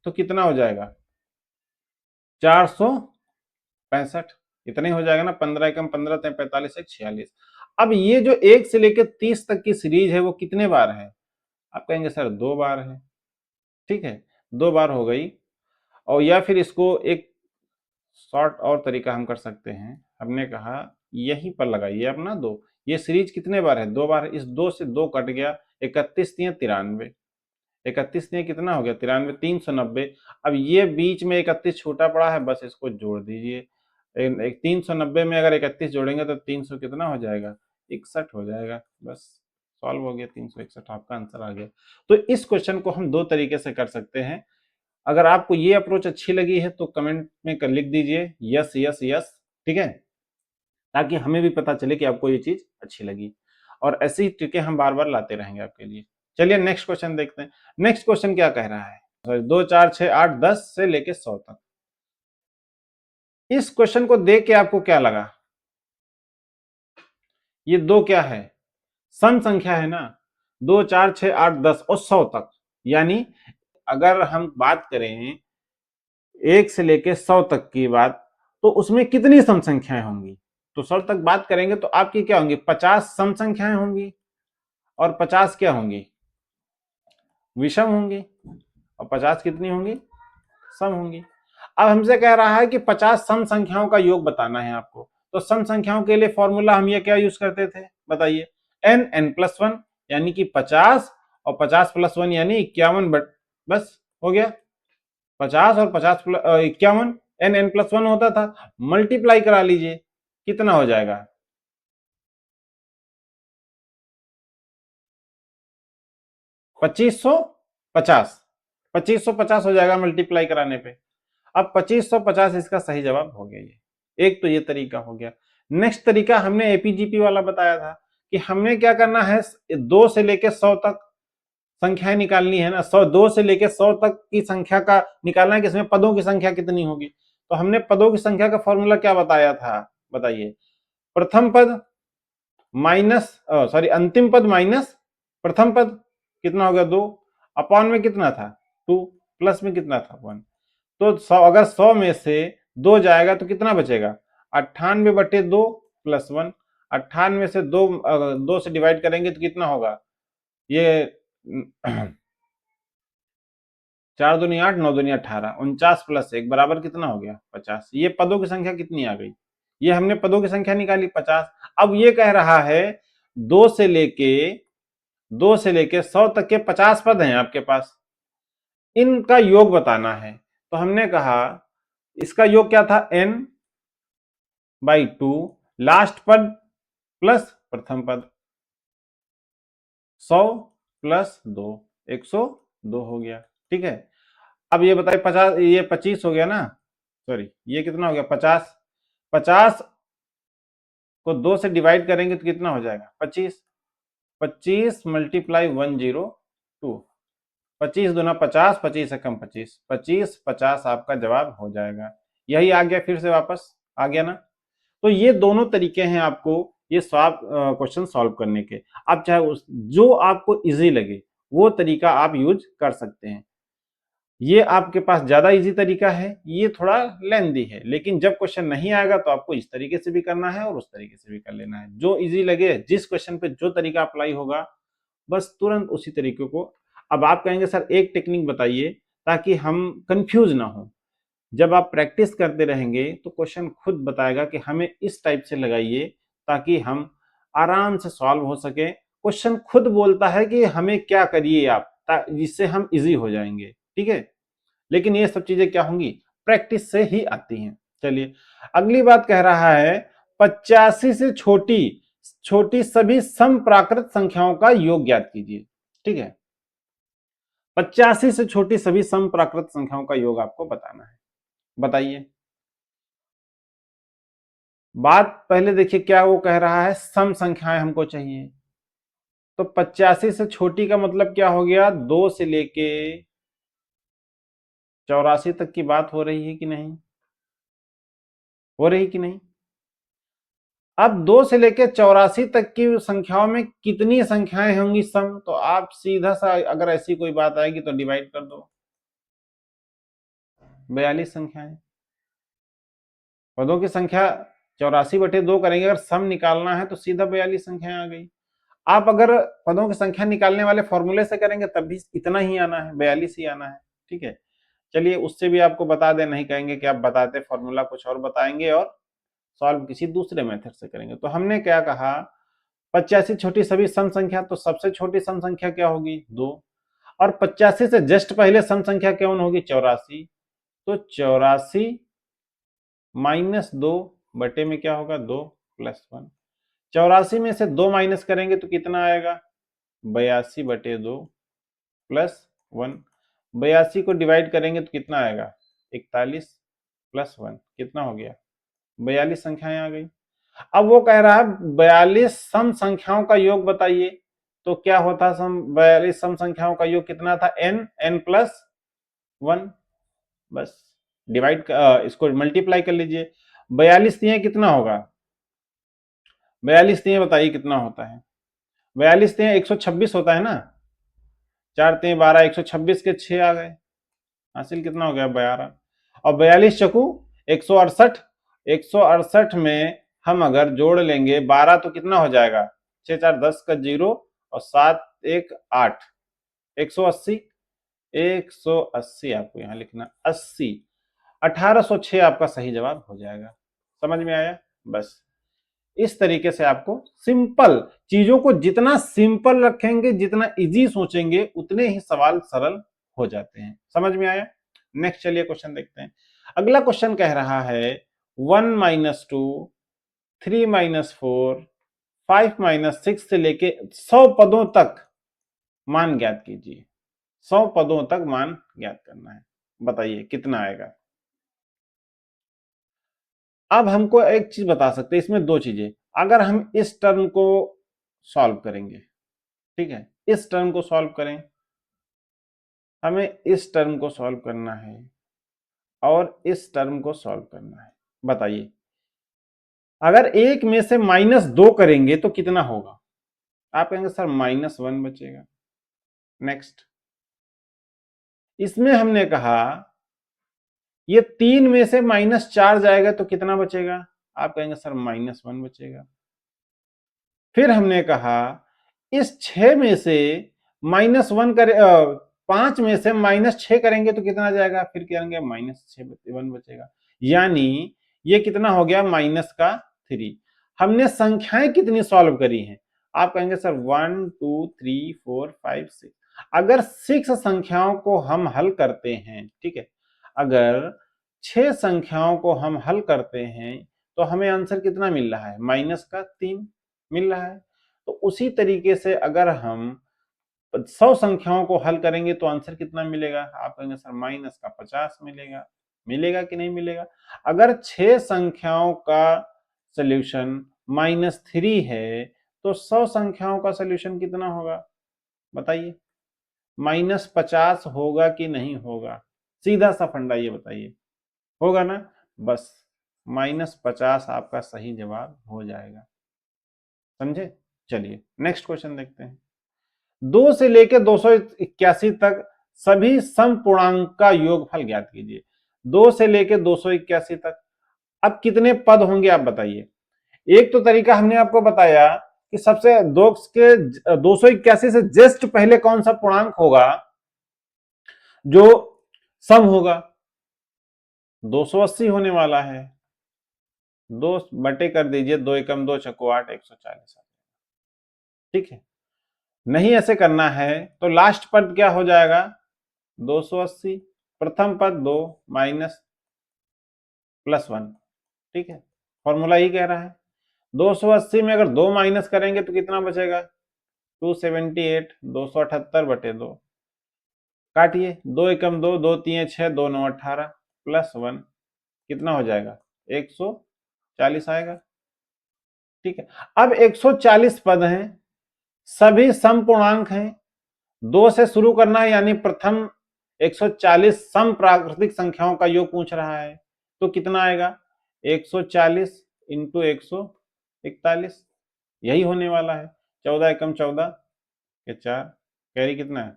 तो कितना हो जाएगा 465, इतना ही हो जाएगा ना, 15 एकम 15 45, 1 46। अब ये जो 1 से लेकर 30 तक की सीरीज है वो कितने बार है, आप कहेंगे सर 2 बार है, ठीक है 2 बार हो गई। और या फिर इसको एक शॉर्ट और तरीका हम कर सकते हैं, हमने कहा यहीं पर लगाइए अपना 2, ये सीरीज कितने बार है 2 बार है, इस 2 से 2 कट गया, 31 दिए 93, 31 दिए कितना हो गया 93, 390। अब ये बीच में 31 छूटा पड़ा है, बस इसको जोड़ दीजिए, 390 में अगर 31 जोड़ेंगे तो 300 कितना हो जाएगा 61 हो जाएगा, बस सॉल्व हो गया, 361 आपका आंसर आ गया। तो इस क्वेश्चन को हम दो तरीके से कर सकते हैं। अगर आपको ये अप्रोच अच्छी लगी है तो कमेंट में लिख दीजिए यस यस यस, ठीक है, ताकि हमें भी पता चले कि आपको ये चीज अच्छी लगी, और ऐसी ही ट्रिकें हम बार बार लाते रहेंगे आपके लिए। चलिए नेक्स्ट क्वेश्चन देखते हैं। नेक्स्ट क्वेश्चन क्या कह रहा है, 2 4 6 8 10 से लेके 100 तक। इस क्वेश्चन को देख के आपको क्या लगा, ये दो क्या है, सम संख्या है ना, 2 4 6 8 10 और 100 तक, यानी अगर हम बात करें 1 से लेके 100 तक की बात, तो उसमें कितनी सम संख्याएं होंगी, तो 100 तक बात करेंगे तो आपकी क्या होंगी 50 सम संख्याएं होंगी, और 50 क्या होंगी विषम होंगी, और 50 कितनी होंगी सम होंगी। अब हमसे कह रहा है कि 50 सम संख्याओं का योग बताना है आपको, तो सम संख्याओं के लिए फॉर्मूला हम ये क्या यूज करते थे बताइए, n+1 यानी कि 50 और 50+1 यानी 51, बस हो गया, 50 और 51, n+1 होता था, मल्टीप्लाई करा लीजिए कितना हो जाएगा 2550, 2550 हो जाएगा मल्टीप्लाई कराने पे। अब 2550 इसका सही जवाब हो गया, ये एक तो ये तरीका हो गया। नेक्स्ट तरीका हमने एपीजीपी वाला बताया था कि हमने क्या करना है 2 से लेके 100 तक संख्याएं निकालनी है ना, 102 से लेके 100 तक की संख्या का निकालना है कि इसमें पदों की संख्या कितनी होगी। तो हमने पदों की संख्या का फॉर्मूला क्या बताया था, बताइए। प्रथम पद माइनस सॉरी अंतिम पद माइनस प्रथम पद, कितना हो गया 2, अपॉन में कितना था 2, प्लस में कितना था 1। तो 100, अगर 100 में से 2 जाएगा तो कितना बचेगा 98/2 प्लस 1। 98 से 2 से डिवाइड करेंगे तो कितना होगा ये 4 दूनी 8, 9 दूनी 18, 49 प्लस 1 बराबर कितना हो गया 50। ये पदों की संख्या कितनी आ गई, ये हमने पदों की संख्या निकाली 50। अब ये कह रहा है 2 से लेके 100 तक के 50 पद हैं आपके पास, इनका योग बताना है। तो हमने कहा इसका योग क्या था n/2, लास्ट पद प्लस प्रथम पद, 100 प्लस 2, 102 हो गया। ठीक है, अब ये बताइए 50, ये 25 हो गया ना, सॉरी ये कितना हो गया 50। 50 को 2 से डिवाइड करेंगे तो कितना हो जाएगा 25। 25 मल्टीप्लाई 102, 25 दूना 50, 25 एकम 25, 25 50 आपका जवाब हो जाएगा। यही आ गया, फिर से वापस आ गया ना। तो ये दोनों तरीके हैं आपको ये क्वेश्चन सॉल्व करने के। आप चाहे उस जो आपको इजी लगे वो तरीका आप यूज कर सकते हैं। ये आपके पास ज्यादा इजी तरीका है, ये थोड़ा लेंदी है, लेकिन जब क्वेश्चन नहीं आएगा तो आपको इस तरीके से भी करना है और उस तरीके से भी कर लेना है। जो इजी लगे, जिस क्वेश्चन पे जो तरीका अप्लाई होगा बस तुरंत उसी तरीके को। अब आप कहेंगे सर एक टेक्निक बताइए ताकि हम कंफ्यूज ना हो। जब आप प्रैक्टिस करते रहेंगे तो क्वेश्चन खुद बताएगा कि हमें इस टाइप से लगाइए ताकि हम आराम से सॉल्व हो सके। क्वेश्चन खुद बोलता है कि हमें क्या करिए आप, जिससे हम इजी हो जाएंगे। ठीक है, लेकिन ये सब चीजें क्या होंगी, प्रैक्टिस से ही आती हैं। चलिए अगली बात कह रहा है 85 से छोटी छोटी सभी समप्राकृत संख्याओं का योग ज्ञात कीजिए। ठीक है, 85 से छोटी सभी समप्राकृत संख्याओं का योग आपको बताना है। बताइए, बात पहले देखिए क्या वो कह रहा है, सम संख्याएं हमको चाहिए। तो 85 से छोटी का मतलब क्या हो गया, 2 से लेके 84 तक की बात हो रही है कि नहीं, हो रही कि नहीं। अब 2 से लेके 84 तक की संख्याओं में कितनी संख्याएं होंगी सम, तो आप सीधा सा अगर ऐसी कोई बात आएगी तो डिवाइड कर दो, 42 संख्याएं। पदों की संख्या 84/2 करेंगे, अगर सम निकालना है तो सीधा 42 संख्याएं आ गई। आप अगर पदों की संख्या निकालने वाले फॉर्मूले से करेंगे तब भी इतना ही आना है, 42 ही आना है। ठीक है, चलिए उससे भी आपको बता दें, नहीं कहेंगे कि आप बताते फॉर्मूला कुछ और बताएंगे और सॉल्व किसी दूसरे मेथड से करेंगे। तो हमने क्या कहा, 85 छोटी सभी सम संख्या, तो सबसे छोटी सम संख्या क्या होगी 2, और 85 से जस्ट पहले सम संख्या कौन होगी 84। तो 84 माइनस 2 बटे में क्या होगा 2 प्लस 1। 84 में से 2 माइनस करेंगे तो कितना आएगा 82/2 प्लस 1। 82 को डिवाइड करेंगे तो कितना आएगा 41 प्लस 1, कितना हो गया 42 संख्याएं आ गई। अब वो कह रहा है 42 सम संख्याओं का योग बताइए। तो क्या होता, सम 42 सम संख्याओं का योग कितना था n प्लस 1। बस डिवाइड इसको मल्टीप्लाई कर लीजिए। 42 दिए कितना होगा, 42 दिए बताइए कितना होता है, 42 दिए 126 होता है ना, 4 दिए 12, 126 के 6 आ गए, हासिल कितना हो गया 12। और 42 चकू 168, 168 में हम अगर जोड़ लेंगे 12 तो कितना हो जाएगा 6 4 10 का 0 और 7 1 8, 180, 180 आपको यहाँ लिखना 80, 1806 आपका सही जवाब हो जाएगा। समझ में आया। बस इस तरीके से आपको सिंपल चीजों को जितना सिंपल रखेंगे, जितना इजी सोचेंगे, उतने ही सवाल सरल हो जाते हैं। समझ में आया। नेक्स्ट चलिए क्वेश्चन देखते हैं। अगला क्वेश्चन कह रहा है 1-2, 3-4, 5-6 से लेके 100 पदों तक मान ज्ञात कीजिए। 100 पदों तक मान ज्ञात करना है, बताइए कितना आएगा। अब हमको एक चीज बता सकते हैं, इसमें दो चीजें, अगर हम इस टर्म को सॉल्व करेंगे, ठीक है, इस टर्म को सॉल्व करें हमें इस टर्म को सॉल्व करना है और इस टर्म को सॉल्व करना है। बताइए, अगर एक में से -2 करेंगे तो कितना होगा? आप कहेंगे सर -1 बचेगा। नेक्स्ट, इसमें हमने कहा ये 3 में से -4 जाएगा तो कितना बचेगा? आप कहेंगे सर -1 बचेगा। फिर हमने कहा इस 6 में से -1 करे 5 में से -6 करेंगे तो कितना जाएगा? फिर कहेंगे -1 बचेगा। यानी ये कितना हो गया? -3। हमने संख्याएं कितनी सॉल्व करी हैं? आप कहेंगे सर 1 2 3 4 5 6। अगर 6 संख्याओं को हम हल करते हैं, ठीक है, अगर 6 संख्याओं को हम हल करते हैं तो हमें आंसर कितना मिल रहा है? -3 मिल रहा है। तो उसी तरीके से अगर हम 100 संख्याओं को हल करेंगे तो आंसर कितना मिलेगा? आप कहेंगे सर -50 मिलेगा। मिलेगा कि नहीं मिलेगा? अगर 6 संख्याओं का सॉल्यूशन -3 है तो 100 संख्याओं का सॉल्यूशन कितना होगा? बताइए, -50 होगा कि नहीं होगा? सीधा सा फंडा ये बताइए, होगा ना? बस -50 आपका सही जवाब हो जाएगा। समझे? चलिए नेक्स्ट क्वेश्चन देखते हैं। 2 से लेकर 281 तक सभी सम पूर्णांक का योगफल ज्ञात कीजिए। 2 से लेकर 281 तक अब कितने पद होंगे आप बताइए। एक तो तरीका हमने आपको बताया कि सबसे 281 से जस्ट पहले कौन सा पूर्णांक होगा जो सम होगा? 280 होने वाला है। 2 बटे कर दीजिए, 2 एकम 2 छक्को 8, 140। ठीक है, नहीं ऐसे करना है तो लास्ट पद क्या हो जाएगा? 280। प्रथम पद 2 माइनस +1। ठीक है, फॉर्मूला ही कह रहा है। 280 में अगर 2 माइनस करेंगे तो कितना बचेगा? 278, 278 बटे 2। काटिए, 2 एकम 2, 2 3 6, 2 9 18 +1 कितना हो जाएगा? 140 आएगा। ठीक है, अब 140 पद हैं, सभी सम पूर्णांक हैं। 2 से शुरू करना है, यानी प्रथम 140 सम प्राकृतिक संख्याओं का योग पूछ रहा है तो कितना आएगा? 140 इंटू 141, यही होने वाला है। 14 एकम 14 के 4, कैरी कितना है?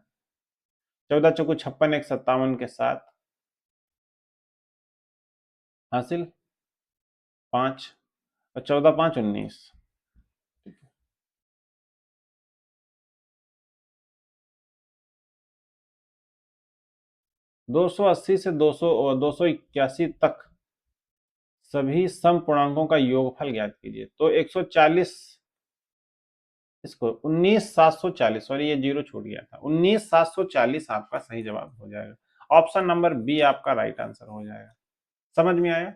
14 चौको 56, 1 57 के 7 हासिल 5 और 14 5 19। 280 से 281 तक सभी सम पूर्णांकों का योगफल ज्ञात कीजिए। तो 140 इसको 19740, सॉरी ये जीरो छूट गया था, 19740 आपका सही जवाब हो जाएगा। ऑप्शन नंबर बी आपका राइट आंसर हो जाएगा। समझ में आया?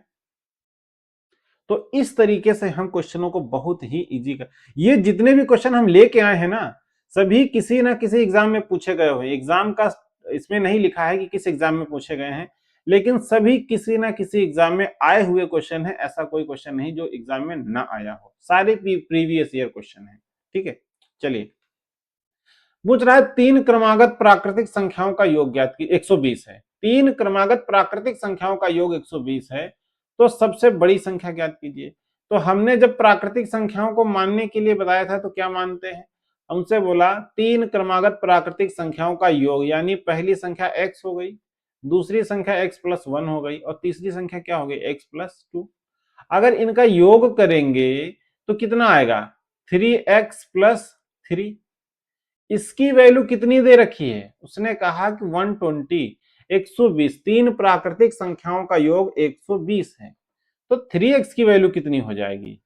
तो इस तरीके से हम क्वेश्चनों को बहुत ही इजी कर, ये जितने भी क्वेश्चन हम लेके आए हैं ना, सभी किसी ना किसी एग्जाम में पूछे गए हुए। एग्जाम का इसमें नहीं लिखा है कि किस एग्जाम में पूछे गए हैं, लेकिन सभी किसी ना किसी एग्जाम में आए हुए क्वेश्चन है। ऐसा कोई क्वेश्चन नहीं जो एग्जाम में ना आया हो, सारे प्रीवियस ईयर क्वेश्चन है। ठीक है, चलिए पूछ रहा है 3 क्रमागत प्राकृतिक संख्याओं का योग ज्ञात की 120 है। 3 क्रमागत प्राकृतिक संख्याओं का योग 120 है, तो सबसे बड़ी संख्या ज्ञात कीजिए। तो हमने जब प्राकृतिक संख्याओं को मानने के लिए बताया था तो क्या मानते हैं? हमसे बोला 3 क्रमागत प्राकृतिक संख्याओं का योग, यानी पहली संख्या x हो गई, दूसरी संख्या x+1 हो गई और तीसरी संख्या क्या हो गई? x+2। अगर इनका योग करेंगे तो कितना आएगा? 3x+3। इसकी वैल्यू कितनी दे रखी है? उसने कहा कि 120, 120। 3 प्राकृतिक संख्याओं का योग 120 है, तो 3x की वैल्यू कितनी हो जाएगी?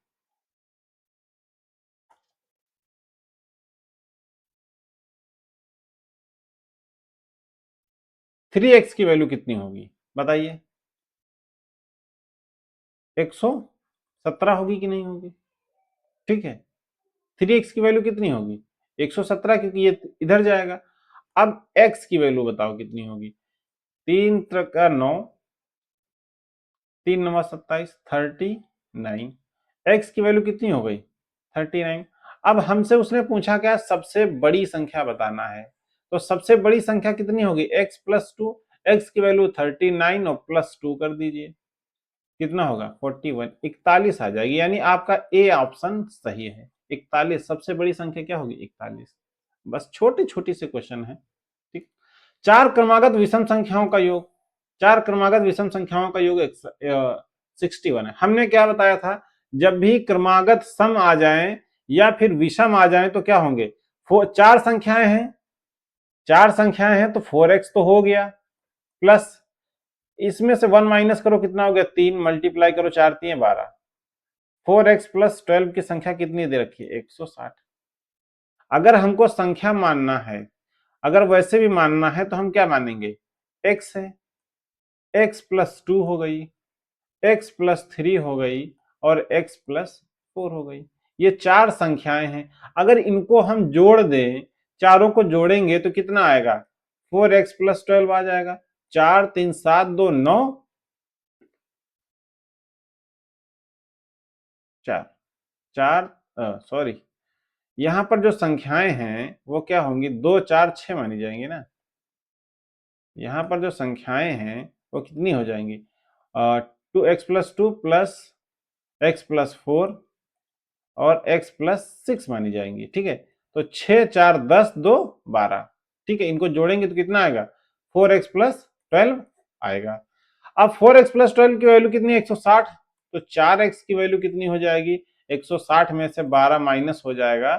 थ्री एक्स की वैल्यू कितनी होगी बताइए? 117 होगी कि नहीं होगी? ठीक है, 3x की वैल्यू कितनी होगी? 117, क्योंकि ये इधर जाएगा। अब x की वैल्यू बताओ कितनी होगी? 3 का 9, 3 9 27, 39। x की वैल्यू कितनी हो गई? 39। अब हमसे उसने पूछा क्या? सबसे बड़ी संख्या बताना है। तो सबसे बड़ी संख्या कितनी होगी, x प्लस 2, x की वैल्यू 39 और प्लस 2 कर दीजिए, कितना होगा 41, 41 आ जाएगी, यानी आपका ए ऑप्शन सही है। 41 सबसे बड़ी संख्या क्या होगी, 41। बस छोटी छोटी से क्वेश्चन है, ठीक। चार क्रमागत विषम संख्याओं का योग, चार क्रमागत विषम संख्याओं का योग 61 है। हमने क्या बताया था, जब भी क्रमागत सम आ जाए या फिर विषम आ जाए तो क्या होंगे, चार संख्याएं हैं, चार संख्याएं हैं तो 4x तो हो गया, प्लस इसमें से 1 माइनस करो कितना हो गया 3, मल्टीप्लाई करो 4 3 12, 4x प्लस 12 की संख्या कितनी दे रखी है 160। अगर हमको संख्या मानना है, अगर वैसे भी मानना है तो हम क्या मानेंगे, x है, x प्लस 2 हो गई, x प्लस 3 हो गई और x प्लस 4 हो गई। ये चार संख्याएं हैं, अगर इनको हम जोड़ दें, चारों को जोड़ेंगे तो कितना आएगा 4x प्लस 12 आ जाएगा। 4 3 7 2 9 4 4 सॉरी, यहां पर जो संख्याएं हैं वो क्या होंगी, 2 4 6 मानी जाएंगी ना। यहां पर जो संख्याएं हैं वो कितनी हो जाएंगी, 2x plus 2 plus x plus 4 और x प्लस 6 मानी जाएंगी, ठीक है। तो 6 4 10 2 12, ठीक है। इनको जोड़ेंगे तो कितना आएगा 4x प्लस 12 आएगा। अब 4x प्लस 12 की वैल्यू कितनी है 160, तो 4x की वैल्यू कितनी हो जाएगी, 160 में से 12 माइनस हो जाएगा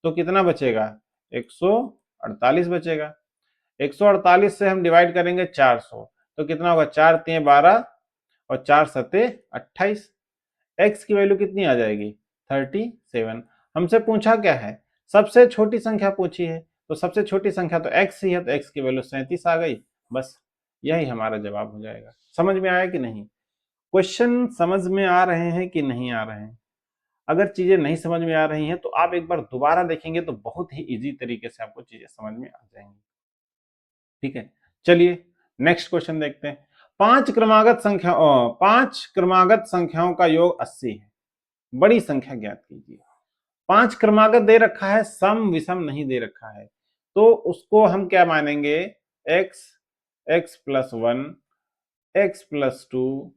तो कितना बचेगा 148 बचेगा। 148 से हम डिवाइड करेंगे 400 तो कितना होगा, 4 3 12 और 4 सते 28। x की वैल्यू कितनी आ जाएगी 37। हमसे पूछा क्या है, सबसे छोटी संख्या पूछी है, तो सबसे छोटी संख्या तो x ही है, तो x की वैल्यू 37 आ गई। बस यही हमारा जवाब हो जाएगा। समझ में आया कि नहीं, क्वेश्चन समझ में आ रहे हैं कि नहीं आ रहे हैं। अगर चीजें नहीं समझ में आ रही हैं तो आप एक बार दोबारा देखेंगे तो बहुत ही इजी तरीके से आपको चीजें समझ में आ जाएंगी, ठीक है। चलिए नेक्स्ट क्वेश्चन देखते हैं। पांच क्रमागत संख्याओं का योग 80 है, बड़ी संख्या ज्ञात कीजिए। पांच क्रमागत दे रखा है, सम विषम नहीं दे रखा है, तो उसको हम क्या मानेंगे, x, x plus 1, x plus 2,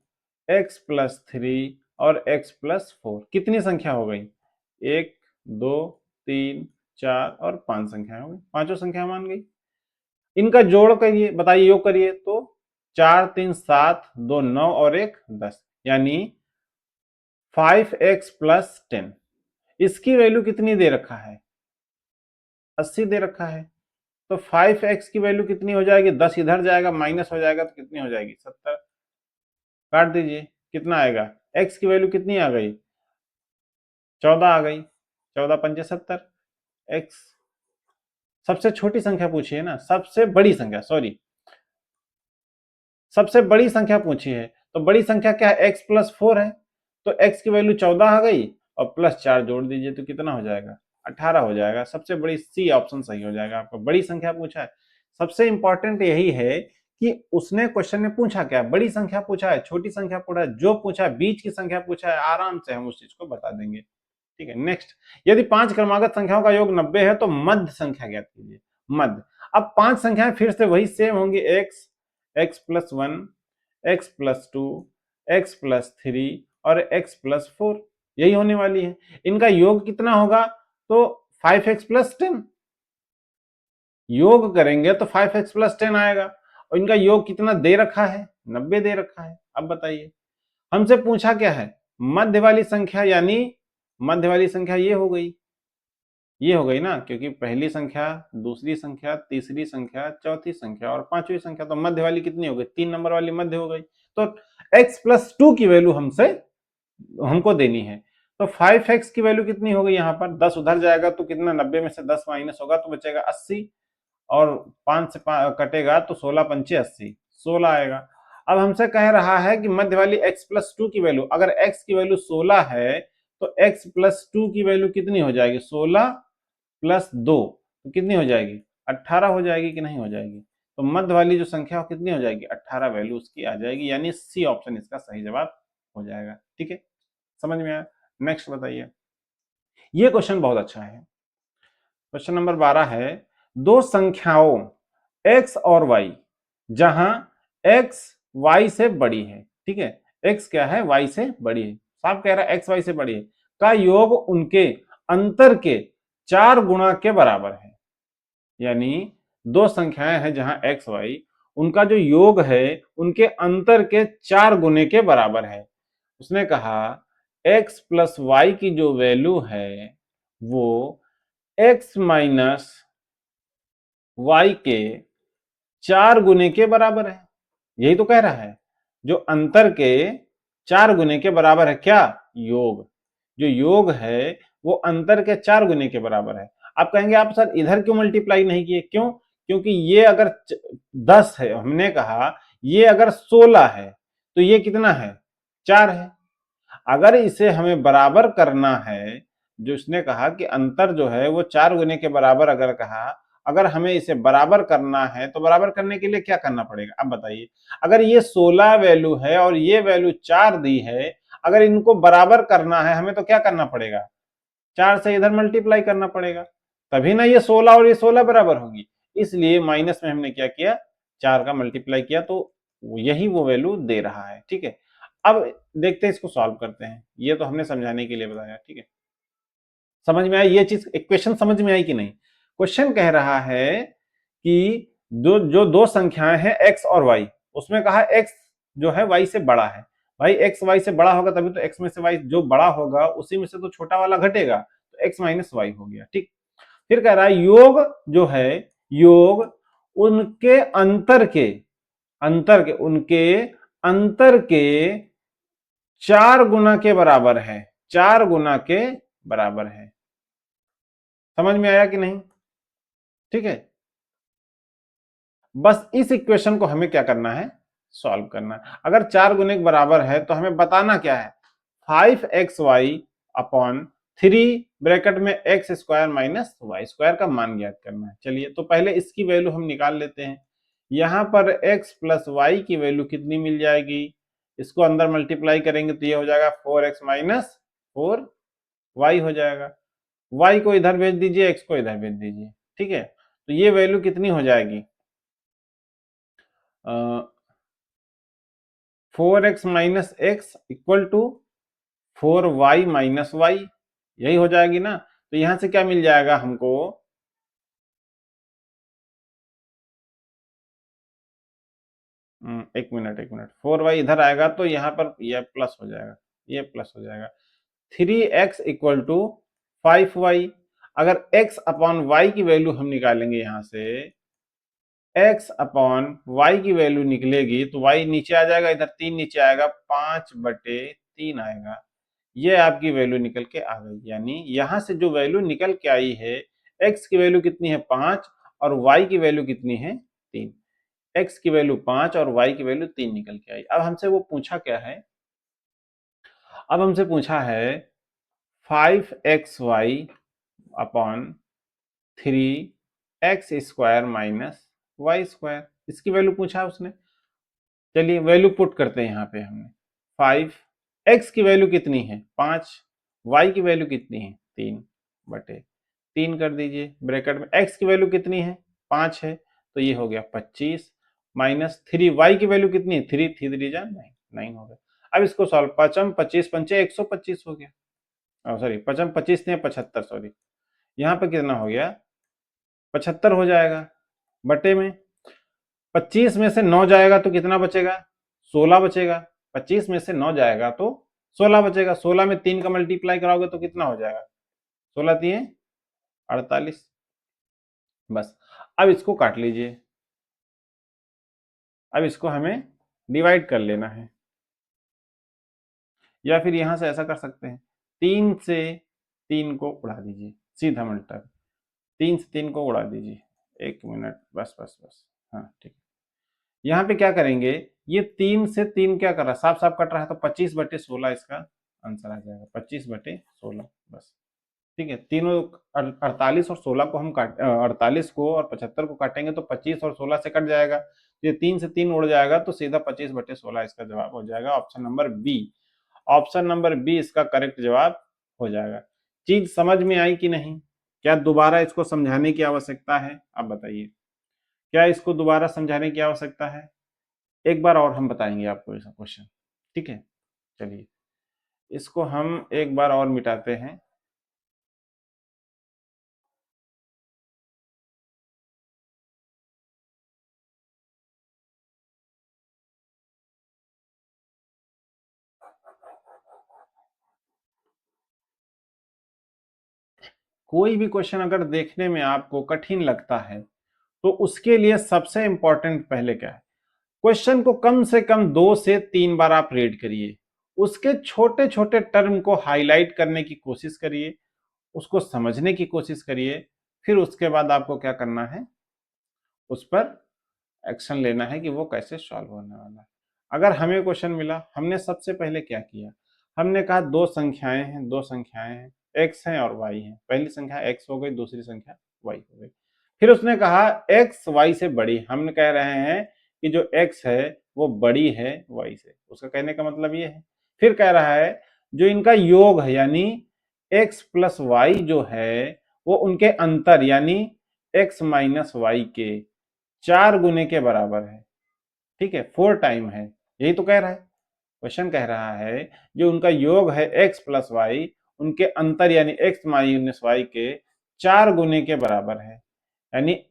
x plus 3 और x प्लस 4। कितनी संख्या हो गई, 1 2 3 4 और 5 संख्या हो गई, पांचों संख्या मान गई। इनका जोड़ करिए, बताइए योग करिए, तो 4 3 7 2 9 और 1 10, यानी 5x प्लस 10। इसकी वैल्यू कितनी दे रखा है, 80 दे रखा है, तो 5x की वैल्यू कितनी हो जाएगी, 10 इधर जाएगा माइनस हो जाएगा तो कितनी हो जाएगी 70, काट दीजिए कितना आएगा, x की वैल्यू कितनी आ गई 14 आ गई, 14 पंजे 70। x सबसे छोटी संख्या पूछी है ना, सबसे बड़ी संख्या, सॉरी सबसे बड़ी संख्या पूछी है, तो बड़ी संख्या क्या है x प्लस 4 है, तो x की वैल्यू 14 आ गई और प्लस 4 जोड़ दीजिए तो कितना हो जाएगा 18 हो जाएगा। सबसे बड़ी सी ऑप्शन सही हो जाएगा आपका, बड़ी संख्या पूछा है। सबसे इंपॉर्टेंट यही है कि उसने क्वेश्चन में पूछा क्या, बड़ी संख्या पूछा है, छोटी संख्या पूछा है, जो पूछा है बीच की संख्या पूछा है, आराम से हम उस चीज को बता देंगे, ठीक है। नेक्स्ट, यदि पांच क्रमागत संख्याओं का योग 90 है तो मध्य संख्या ज्ञात कीजिए। मध्य, अब पांच संख्याएं फिर से वही सेम होंगी, x, x plus 1, x plus 2, x plus 3 और x प्लस 4, यही होने वाली है। इनका योग कितना होगा, तो 5x प्लस 10, योग करेंगे तो 5x प्लस 10 आएगा, और इनका योग कितना दे रखा है 90 दे रखा है। अब बताइए हमसे पूछा क्या है, मध्य वाली संख्या, यानी मध्य वाली संख्या ये हो गई ना, क्योंकि पहली संख्या, दूसरी संख्या, तीसरी संख्या, चौथी संख्या और पांचवी संख्या, तो मध्य वाली कितनी हो गई, 3 नंबर वाली मध्य हो गई। तो x प्लस 2 की वैल्यू हमको देनी है, तो 5x की वैल्यू कितनी हो गई, यहाँ पर 10 उधर जाएगा तो कितना, 90 में से 10 माइनस होगा तो बचेगा 80, और 5 से कटेगा तो 16 पंचे 80, 16 आएगा। अब हमसे कह रहा है कि मध्य वाली x प्लस 2 की वैल्यू, अगर x की वैल्यू 16 है तो x प्लस 2 की वैल्यू कितनी हो जाएगी, 16 प्लस 2 तो कितनी हो जाएगी 18 हो जाएगी कि नहीं हो जाएगी। तो मध्य वाली जो संख्या हो कितनी हो जाएगी 18 वैल्यू उसकी आ जाएगी, यानी सी ऑप्शन इसका सही जवाब हो जाएगा, ठीक है। समझ में आया। नेक्स्ट बताइए, ये क्वेश्चन बहुत अच्छा है। क्वेश्चन नंबर 12 है, दो संख्याओं x और y जहां x y से बड़ी है, ठीक है, x क्या है, y से बड़ी है, साफ कह रहा है x y से बड़ी है, का योग उनके अंतर के 4 गुणा के बराबर है। यानी दो संख्याएं हैं जहां x y, उनका जो योग है उनके अंतर के 4 गुने के बराबर है। उसने कहा x प्लस वाई की जो वैल्यू है वो x माइनस वाई के 4 गुने के बराबर है। यही तो कह रहा है, जो अंतर के 4 गुने के बराबर है, क्या, योग। जो योग है वो अंतर के 4 गुने के बराबर है। आप कहेंगे आप सर इधर क्यों मल्टीप्लाई नहीं किए, क्यों, क्योंकि ये अगर 10 है, हमने कहा ये अगर 16 है तो ये कितना है, 4 है। अगर इसे हमें बराबर करना है, जो उसने कहा कि अंतर जो है वो 4 गुने के बराबर अगर कहा, अगर हमें इसे बराबर करना है तो बराबर करने के लिए क्या करना पड़ेगा, अब बताइए। अगर ये 16 वैल्यू है और ये वैल्यू 4 दी है, अगर इनको बराबर करना है हमें तो क्या करना पड़ेगा, 4 से इधर मल्टीप्लाई करना पड़ेगा, तभी ना ये 16 और ये 16 बराबर होगी। इसलिए माइनस में हमने क्या किया, 4 का मल्टीप्लाई किया, तो यही वो वैल्यू दे रहा है, ठीक है। अब देखते हैं इसको सॉल्व करते हैं, ये तो हमने समझाने के लिए बताया, ठीक है। समझ में आई ये चीज, इक्वेशन समझ में आई कि नहीं। क्वेश्चन कह रहा है कि जो दो संख्याएं हैं x और y, उसमें कहा x जो है y से बड़ा है। भाई x y से बड़ा होगा तभी तो x में से y जो बड़ा होगा उसी में से तो छोटा वाला घटेगा, तो x माइनस वाई हो गया, ठीक। फिर कह रहा है योग जो है, योग उनके अंतर के 4 गुना के बराबर है, 4 गुना के बराबर है। समझ में आया कि नहीं, ठीक है। बस इस इक्वेशन को हमें क्या करना है, सॉल्व करना है। अगर 4 गुने के बराबर है तो हमें बताना क्या है, 5xy अपॉन 3 ब्रैकेट में x square minus y square का मान ज्ञात करना है। चलिए तो पहले इसकी वैल्यू हम निकाल लेते हैं। यहां पर x प्लस वाई की वैल्यू कितनी मिल जाएगी, इसको अंदर मल्टीप्लाई करेंगे तो ये हो जाएगा 4x माइनस 4y हो जाएगा। y को इधर भेज दीजिए, x को इधर भेज दीजिए, ठीक है। तो ये वैल्यू कितनी हो जाएगी, 4x minus x equal to 4y minus y, यही हो जाएगी ना। तो यहां से क्या मिल जाएगा हमको, एक मिनट 4y इधर आएगा तो यहाँ पर यह प्लस हो जाएगा, ये प्लस हो जाएगा। 3x equal to 5y। अगर x अपॉन y की वैल्यू हम निकालेंगे, यहां से x अपॉन y की वैल्यू निकलेगी तो y नीचे आ जाएगा, इधर 3 नीचे आएगा, 5/3 आएगा। ये आपकी वैल्यू निकल के आ गई। यानी यहां से जो वैल्यू निकल के आई है, x की वैल्यू कितनी है 5 और y की वैल्यू कितनी है 3। x की वैल्यू 5 और y की वैल्यू 3 निकल के आई। अब हमसे वो पूछा क्या है, अब हमसे पूछा है 5xy upon 3x square minus y square, इसकी वैल्यू पूछा है उसने। चलिए वैल्यू पुट करते हैं यहाँ पे हमने। 5x की वैल्यू कितनी है 5, y की वैल्यू कितनी है 3/3 कर दीजिए ब्रैकेट में। x की वैल्यू कितनी है 5 है, तो ये हो गया 25 माइनस 3y की वैल्यू कितनी है 3, 3 जा 9 हो गया। अब इसको सॉल्व, 5 25 पंचे 125 हो गया, सॉरी 5 25 ने 75, सॉरी यहाँ पे कितना हो गया 75 हो जाएगा, बटे में 25 में से 9 जाएगा तो कितना बचेगा 16 बचेगा। 25 में से 9 जाएगा तो 16 बचेगा। 16 में 3 का मल्टीप्लाई कराओगे तो कितना हो जाएगा, 16 3 48। बस अब इसको काट लीजिए, अब इसको हमें डिवाइड कर लेना है, या फिर यहां से ऐसा कर सकते हैं 3 से 3 को उड़ा दीजिए, सीधा मल्टीप्लाई 3 से 3 को उड़ा दीजिए। एक मिनट, बस बस बस, हाँ ठीक। यहाँ पे क्या करेंगे, ये 3 से 3 क्या कर रहा है, साफ साफ कट रहा है, तो 25/16 इसका आंसर आ जाएगा, 25/16 बस, ठीक है। तीनों 48 और 16 को हम काट 48 को और 75 को काटेंगे तो 25 और 16 से कट जाएगा, ये 3 से 3 उड़ जाएगा तो सीधा 25/16 इसका जवाब हो जाएगा। Option number B, option number B इसका करेक्ट जवाब हो जाएगा। चीज समझ में आई कि नहीं, क्या दोबारा इसको समझाने की आवश्यकता है? आप बताइए, क्या इसको दोबारा समझाने की आवश्यकता है? एक बार और हम बताएंगे आपको ऐसा क्वेश्चन, ठीक है? चलिए इसको हम एक बार और मिटाते हैं। कोई भी क्वेश्चन अगर देखने में आपको कठिन लगता है तो उसके लिए सबसे इंपॉर्टेंट पहले क्या है, क्वेश्चन को कम से कम 2 से 3 बार आप रीड करिए, उसके छोटे छोटे टर्म को हाईलाइट करने की कोशिश करिए, उसको समझने की कोशिश करिए, फिर उसके बाद आपको क्या करना है, उस पर एक्शन लेना है कि वो कैसे सॉल्व होने वाला है। अगर हमें क्वेश्चन मिला, हमने सबसे पहले क्या किया, हमने कहा दो संख्याएं हैं, एक्स है और वाई है। पहली संख्या एक्स हो गई, दूसरी संख्या वाई हो गई। फिर उसने कहा एक्स वाई से बड़ी, हम कह रहे हैं कि जो एक्स है वो बड़ी है वाई से, उसका कहने का मतलब ये है। फिर कह रहा है जो इनका योग है यानी एक्स प्लस वाई जो है वो उनके अंतर यानी एक्स माइनस वाई के 4 गुने के बराबर है, ठीक है, 4 टाइम है, यही तो कह रहा है। क्वेश्चन कह रहा है जो उनका योग है एक्स प्लस वाई, उनके अंतर यानी एक्स माइनस वाई के 4 गुने के बराबर है, यानी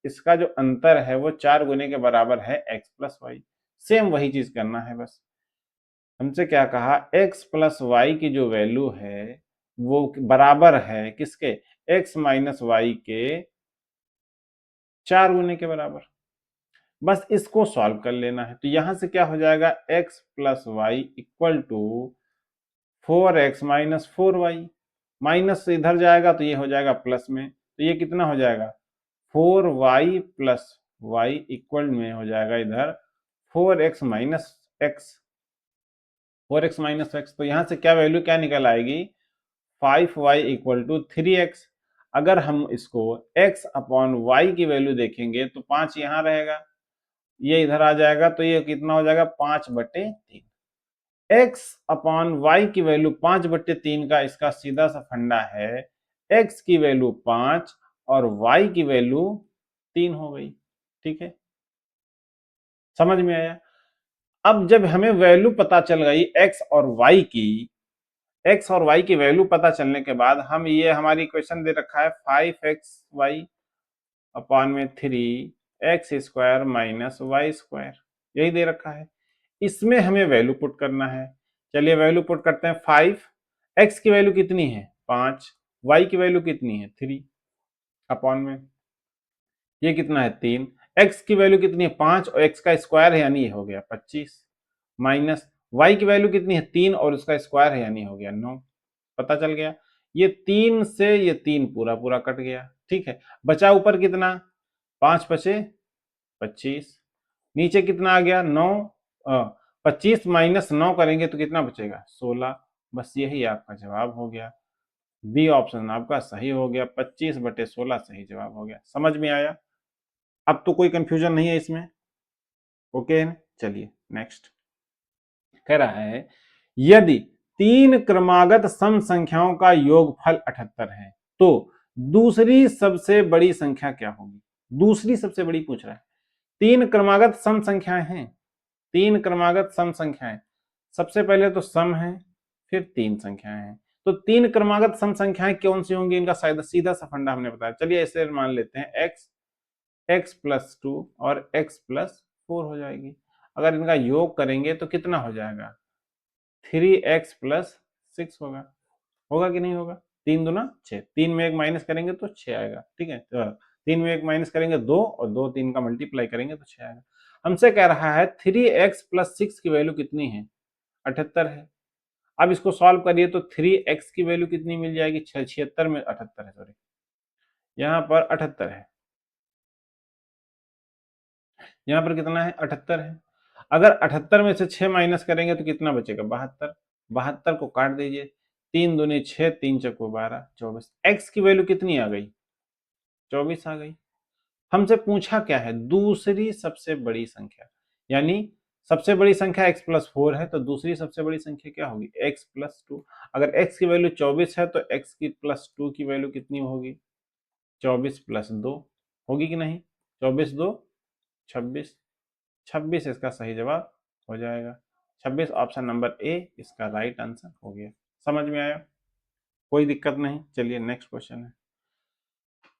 इसका जो अंतर है वो 4 गुने के बराबर है एक्स प्लस वाई। सेम वही चीज करना है, बस हमसे क्या कहा, एक्स प्लस वाई की जो वैल्यू है वो बराबर है किसके, एक्स माइनस वाई के 4 गुने के बराबर। बस इसको सॉल्व कर लेना है, तो यहां से क्या हो जाएगा, x plus y equal to 4x minus 4y, minus से इधर जाएगा तो ये हो जाएगा प्लस में, तो ये कितना हो जाएगा, 4y प्लस वाई इक्वल में हो जाएगा इधर 4x minus x, 4x minus x. तो यहां से क्या वैल्यू क्या निकल आएगी, 5y इक्वल टू 3x। अगर हम इसको x अपॉन वाई की वैल्यू देखेंगे तो 5 यहां रहेगा, ये इधर आ जाएगा, तो ये कितना हो जाएगा, 5/3। एक्स अपॉन वाई की वैल्यू 5/3 का इसका सीधा सा फंडा है, एक्स की वैल्यू 5 और वाई की वैल्यू 3 हो गई, ठीक है, समझ में आया? अब जब हमें वैल्यू पता चल गई एक्स और वाई की, एक्स और वाई की वैल्यू पता चलने के बाद हम ये हमारी इक्वेशन दे रखा है 5xy अपॉन में 3x² माइनस वाई स्क्वायर, यही दे रखा है। इसमें हमें वैल्यू पुट करना है, चलिए वैल्यू पुट करते हैं। 5, एक्स की वैल्यू कितनी है 5, वाई की वैल्यू कितनी है 3 अपॉन में ये कितना है 3, एक्स की वैल्यू कितनी है 5 और एक्स का स्क्वायर है यानी ये हो गया 25, माइनस वाई की वैल्यू कितनी है 3 और उसका स्क्वायर है यानी हो गया 9। पता चल गया, ये 3 से ये 3 पूरा पूरा कट गया, ठीक है, बचा ऊपर कितना, 5 बचे 25, नीचे कितना आ गया 9, 25 माइनस 9 करेंगे तो कितना बचेगा 16। बस यही आपका जवाब हो गया, बी ऑप्शन आपका सही हो गया, 25/16 सही जवाब हो गया। समझ में आया? अब तो कोई कंफ्यूजन नहीं है इसमें, ओके। चलिए नेक्स्ट कह रहा है यदि 3 क्रमागत सम संख्याओं का योगफल 78 है तो दूसरी सबसे बड़ी संख्या क्या होगी, दूसरी सबसे बड़ी पूछ रहा है। 3 क्रमागत सम संख्याएं हैं, 3 क्रमागत सम संख्याएं, सबसे पहले तो सम है फिर 3 संख्याएं हैं, तो 3 क्रमागत सम संख्याएं कौन सी होंगी, इनका सीधा सा फंडा हमने बताया। चलिए ऐसे मान लेते हैं x, x+2 और x+4 हो जाएगी। अगर इनका योग करेंगे तो कितना हो जाएगा, 3x+6 होगा, होगा कि नहीं होगा, 3×2 = 6, 3 में 1 माइनस करेंगे तो 6 आएगा, ठीक है, तो 3 में 1 माइनस करेंगे 2 और 2 3 का मल्टीप्लाई करेंगे तो 6 आएगा। हमसे कह रहा है 3x+6 की वैल्यू कितनी है, 78 है। अब इसको सॉल्व करिए तो 3x की वैल्यू कितनी मिल जाएगी, 76 में 78 है, सॉरी यहाँ पर 78 है, यहाँ पर कितना है 78 है। अगर 78 में से 6 माइनस करेंगे तो कितना बचेगा 72, 72 को काट दीजिए, 3×2 = 6, 3×4 = 12, 24। x की वैल्यू कितनी आ गई, 24 आ गई। हमसे पूछा क्या है, दूसरी सबसे बड़ी संख्या, यानी सबसे बड़ी संख्या x+4 है तो दूसरी सबसे बड़ी संख्या क्या होगी x+2। अगर x की वैल्यू 24 है तो x की +2 की वैल्यू कितनी होगी 24 प्लस 2 होगी कि नहीं? 24 2 26, 26 इसका सही जवाब हो जाएगा। 26 ऑप्शन नंबर ए इसका राइट आंसर हो गया। समझ में आया? कोई दिक्कत नहीं। चलिए नेक्स्ट क्वेश्चन है।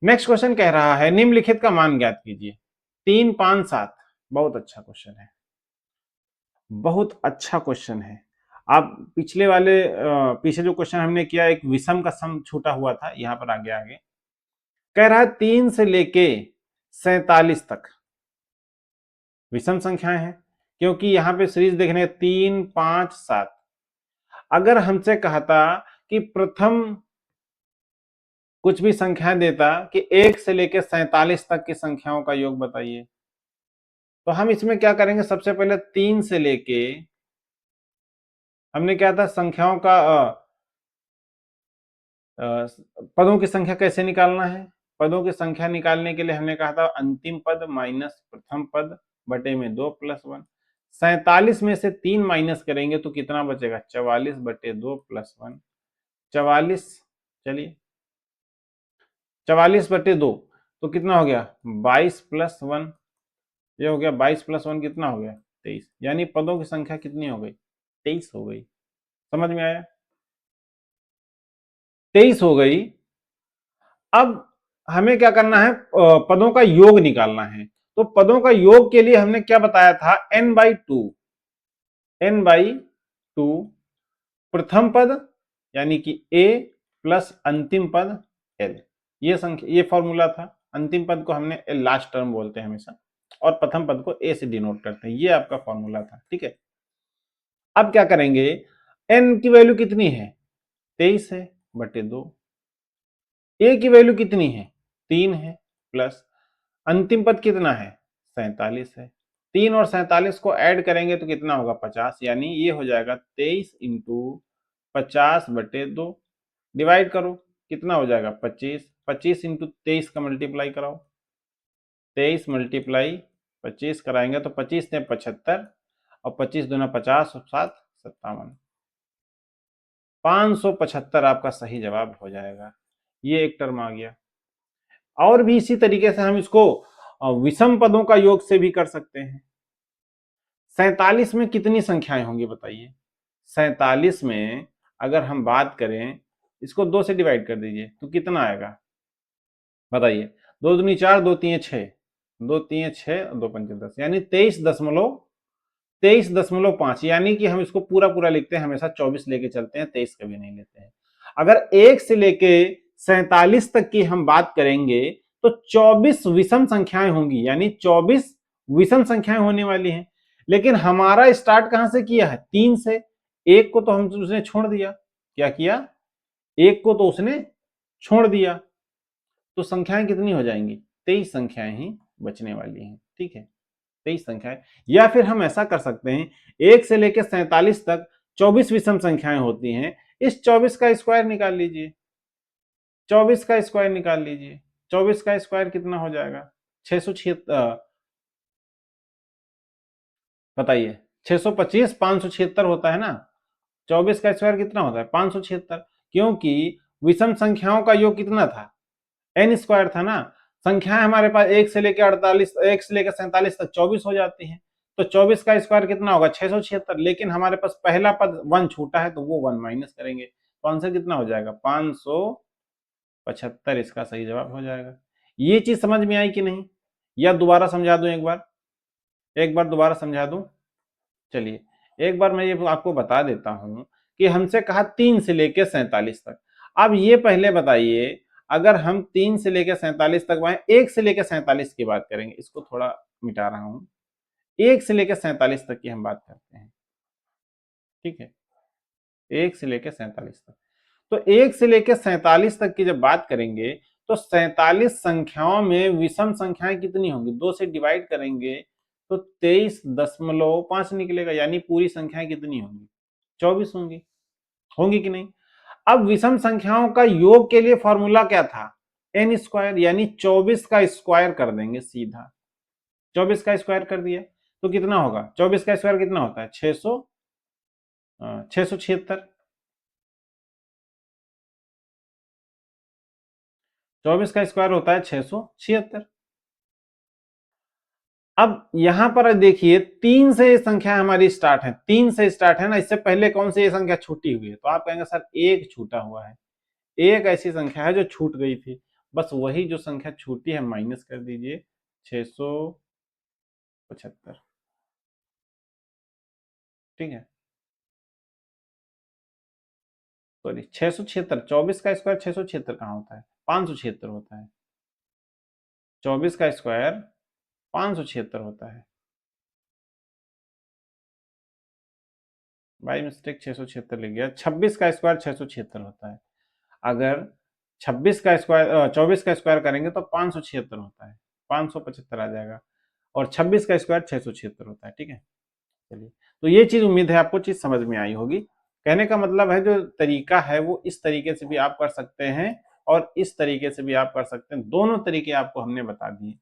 नेक्स्ट क्वेश्चन कह रहा है निम्नलिखित का मान ज्ञात कीजिए। 3 5 7 बहुत अच्छा क्वेश्चन है, बहुत अच्छा क्वेश्चन है। आप पिछले वाले पीछे जो क्वेश्चन हमने किया एक विषम का सम छूटा हुआ था, यहां पर आगे आगे कह रहा है 3 से लेके 47 तक विषम संख्याएं हैं, क्योंकि यहां पे सीरीज देखने 3 5 7। अगर हमसे कहता कि प्रथम कुछ भी संख्याएं देता कि 1 से लेकर 47 तक की संख्याओं का योग बताइए, तो हम इसमें क्या करेंगे? सबसे पहले 3 से लेके हमने क्या था संख्याओं का पदों की संख्या कैसे निकालना है? पदों की संख्या निकालने के लिए हमने कहा था अंतिम पद माइनस प्रथम पद बटे में 2 प्लस 1। 47 में से 3 माइनस करेंगे तो कितना बचेगा? 44 बटे 2 प्लस 1। 44, चलिए 44 बटे 2 तो कितना हो गया? 22 प्लस 1, ये हो गया 22 प्लस 1 कितना हो गया? 23। यानी पदों की संख्या कितनी हो गई? 23 हो गई। समझ में आया? 23 हो गई। अब हमें क्या करना है? पदों का योग निकालना है। तो पदों का योग के लिए हमने क्या बताया था? n/2, n/2 प्रथम पद यानी कि a प्लस अंतिम पद l। ये संख्या, ये फॉर्मूला था। अंतिम पद को हमने लास्ट टर्म बोलते हैं हमेशा, और प्रथम पद को a से डिनोट करते हैं। ये आपका फॉर्मूला था, ठीक है। अब क्या करेंगे? n की वैल्यू कितनी है? 23 है बटे 2। a की वैल्यू कितनी है? 3 है, प्लस अंतिम पद कितना है? 47 है। 3 और 47 को ऐड करेंगे तो कितना होगा? 50। यानी ये हो जाएगा 23 इंटू 50 बटे 2। डिवाइड करो, कितना हो जाएगा? 25। 25 इंटू 23 का मल्टीप्लाई कराओ, 23 मल्टीप्लाई 25 कराएंगे तो 25 ने 75 और 25 दूना 50 और 7 57। 575 आपका सही जवाब हो जाएगा। ये एक टर्म आ गया। और भी इसी तरीके से हम इसको विषम पदों का योग से भी कर सकते हैं। 47 में कितनी संख्याएं होंगी बताइए? 47 में अगर हम बात करें, इसको 2 से डिवाइड कर दीजिए तो कितना आएगा बताइए? 2 दूनी 4, 2 तीन 6, 2 तीन 6, 2 पंचे 10, यानी 23.5। यानी कि हम इसको पूरा पूरा लिखते हैं, हमेशा 24 लेके चलते हैं, 23 कभी नहीं लेते हैं। अगर 1 से लेके 47 तक की हम बात करेंगे तो 24 विषम संख्याएं होंगी, यानी 24 विषम संख्याएं होने वाली हैं। लेकिन हमारा स्टार्ट कहां से किया है? 3 से। एक को तो हम उसने छोड़ दिया। क्या किया? एक को तो उसने छोड़ दिया, तो संख्याएं कितनी हो जाएंगी? 23 संख्याएं ही बचने वाली हैं, ठीक है। 23 संख्याएं। या फिर हम ऐसा कर सकते हैं, 1 से लेकर 47 तक 24 विषम संख्याएं होती हैं। इस 24 का स्क्वायर निकाल लीजिए, 24 का स्क्वायर निकाल लीजिए। 24 का स्क्वायर कितना हो जाएगा? 676। बताइए, 625 576 होता है ना। 24 का स्क्वायर कितना होता है? 576। क्योंकि विषम संख्याओं का योग कितना था? n स्क्वायर था ना। संख्याएं हमारे पास 1 से लेकर 48, 1 से लेकर 47 तक 24 हो जाती हैं। तो 24 का स्क्वायर कितना होगा? 676। लेकिन हमारे पास पहला पद 1 छूटा है, तो वो 1 माइनस करेंगे तो आंसर कितना हो जाएगा? 575 इसका सही जवाब हो जाएगा। ये चीज समझ में आई कि नहीं? या दोबारा समझा दूं? एक बार दोबारा समझा दूं। चलिए एक बार मैं ये आपको बता देता हूं कि हमसे कहा 3 से लेकर 47 तक। अब ये पहले बताइए, अगर हम 3 से लेकर 47 तक आए, 1 से लेकर 47 की बात करेंगे, इसको थोड़ा मिटा रहा हूं। 1 से लेकर 47 तक की हम बात करते हैं, ठीक है। 1 से लेकर 47 तक, तो 1 से लेकर 47 तक की जब बात करेंगे तो 47 संख्याओं में विषम संख्याएं कितनी होंगी? 2 से डिवाइड करेंगे तो 23.5 निकलेगा। यानी पूरी संख्याएं कितनी होंगी? 24 होंगी। होंगी कि नहीं? अब विषम संख्याओं का योग के लिए फॉर्मूला क्या था? n square. यानी 24 का स्क्वायर कर देंगे सीधा। 24 का स्क्वायर कर दिया तो कितना होगा? 24 का स्क्वायर कितना होता है? 676। 24 का स्क्वायर होता है 676। अब यहां पर देखिए 3 से ये संख्या हमारी स्टार्ट है, 3 से स्टार्ट है ना, इससे पहले कौन सी ये संख्या छूटी हुई है? तो आप कहेंगे सर एक छूटा हुआ है, एक ऐसी संख्या है जो छूट गई थी, बस वही जो संख्या छूटी है माइनस कर दीजिए 675। ठीक है, सॉरी 676, 24 का स्क्वायर 676 कहाँ होता है? 576 होता है। 24 का स्क्वायर 576 होता है। बाई मिस्टेक 676 लिख गया। 26 का स्क्वायर 676 होता है। अगर 26 का स्क्वायर 24 का स्क्वायर करेंगे तो 576 होता है, 575 आ जाएगा। और 26 का स्क्वायर 676 होता है। ठीक है, चलिए, तो ये चीज उम्मीद है आपको चीज समझ में आई होगी। कहने का मतलब है जो तरीका है वो इस तरीके से भी आप कर सकते हैं और इस तरीके से भी आप कर सकते हैं, दोनों तरीके आपको हमने बता दिए।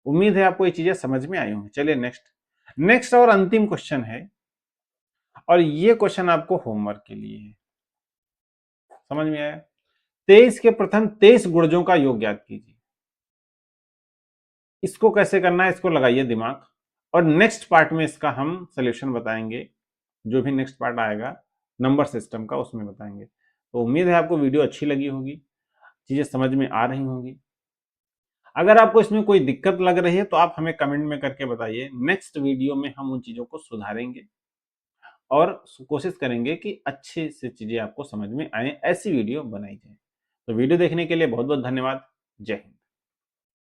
उम्मीद है आपको ये चीजें समझ में आई होंगी। चलिए नेक्स्ट, नेक्स्ट और अंतिम क्वेश्चन है, और ये क्वेश्चन आपको होमवर्क के लिए है। समझ में आया? 23 के प्रथम 23 गुणजों का योग ज्ञात कीजिए। इसको कैसे करना है, इसको लगाइए दिमाग, और नेक्स्ट पार्ट में इसका हम सोल्यूशन बताएंगे। जो भी नेक्स्ट पार्ट आएगा नंबर सिस्टम का उसमें बताएंगे। तो उम्मीद है आपको वीडियो अच्छी लगी होगी, चीजें समझ में आ रही होंगी। अगर आपको इसमें कोई दिक्कत लग रही है तो आप हमें कमेंट में करके बताइए, नेक्स्ट वीडियो में हम उन चीजों को सुधारेंगे और कोशिश करेंगे कि अच्छे से चीजें आपको समझ में आए, ऐसी वीडियो बनाई जाए। तो वीडियो देखने के लिए बहुत बहुत धन्यवाद। जय हिंद।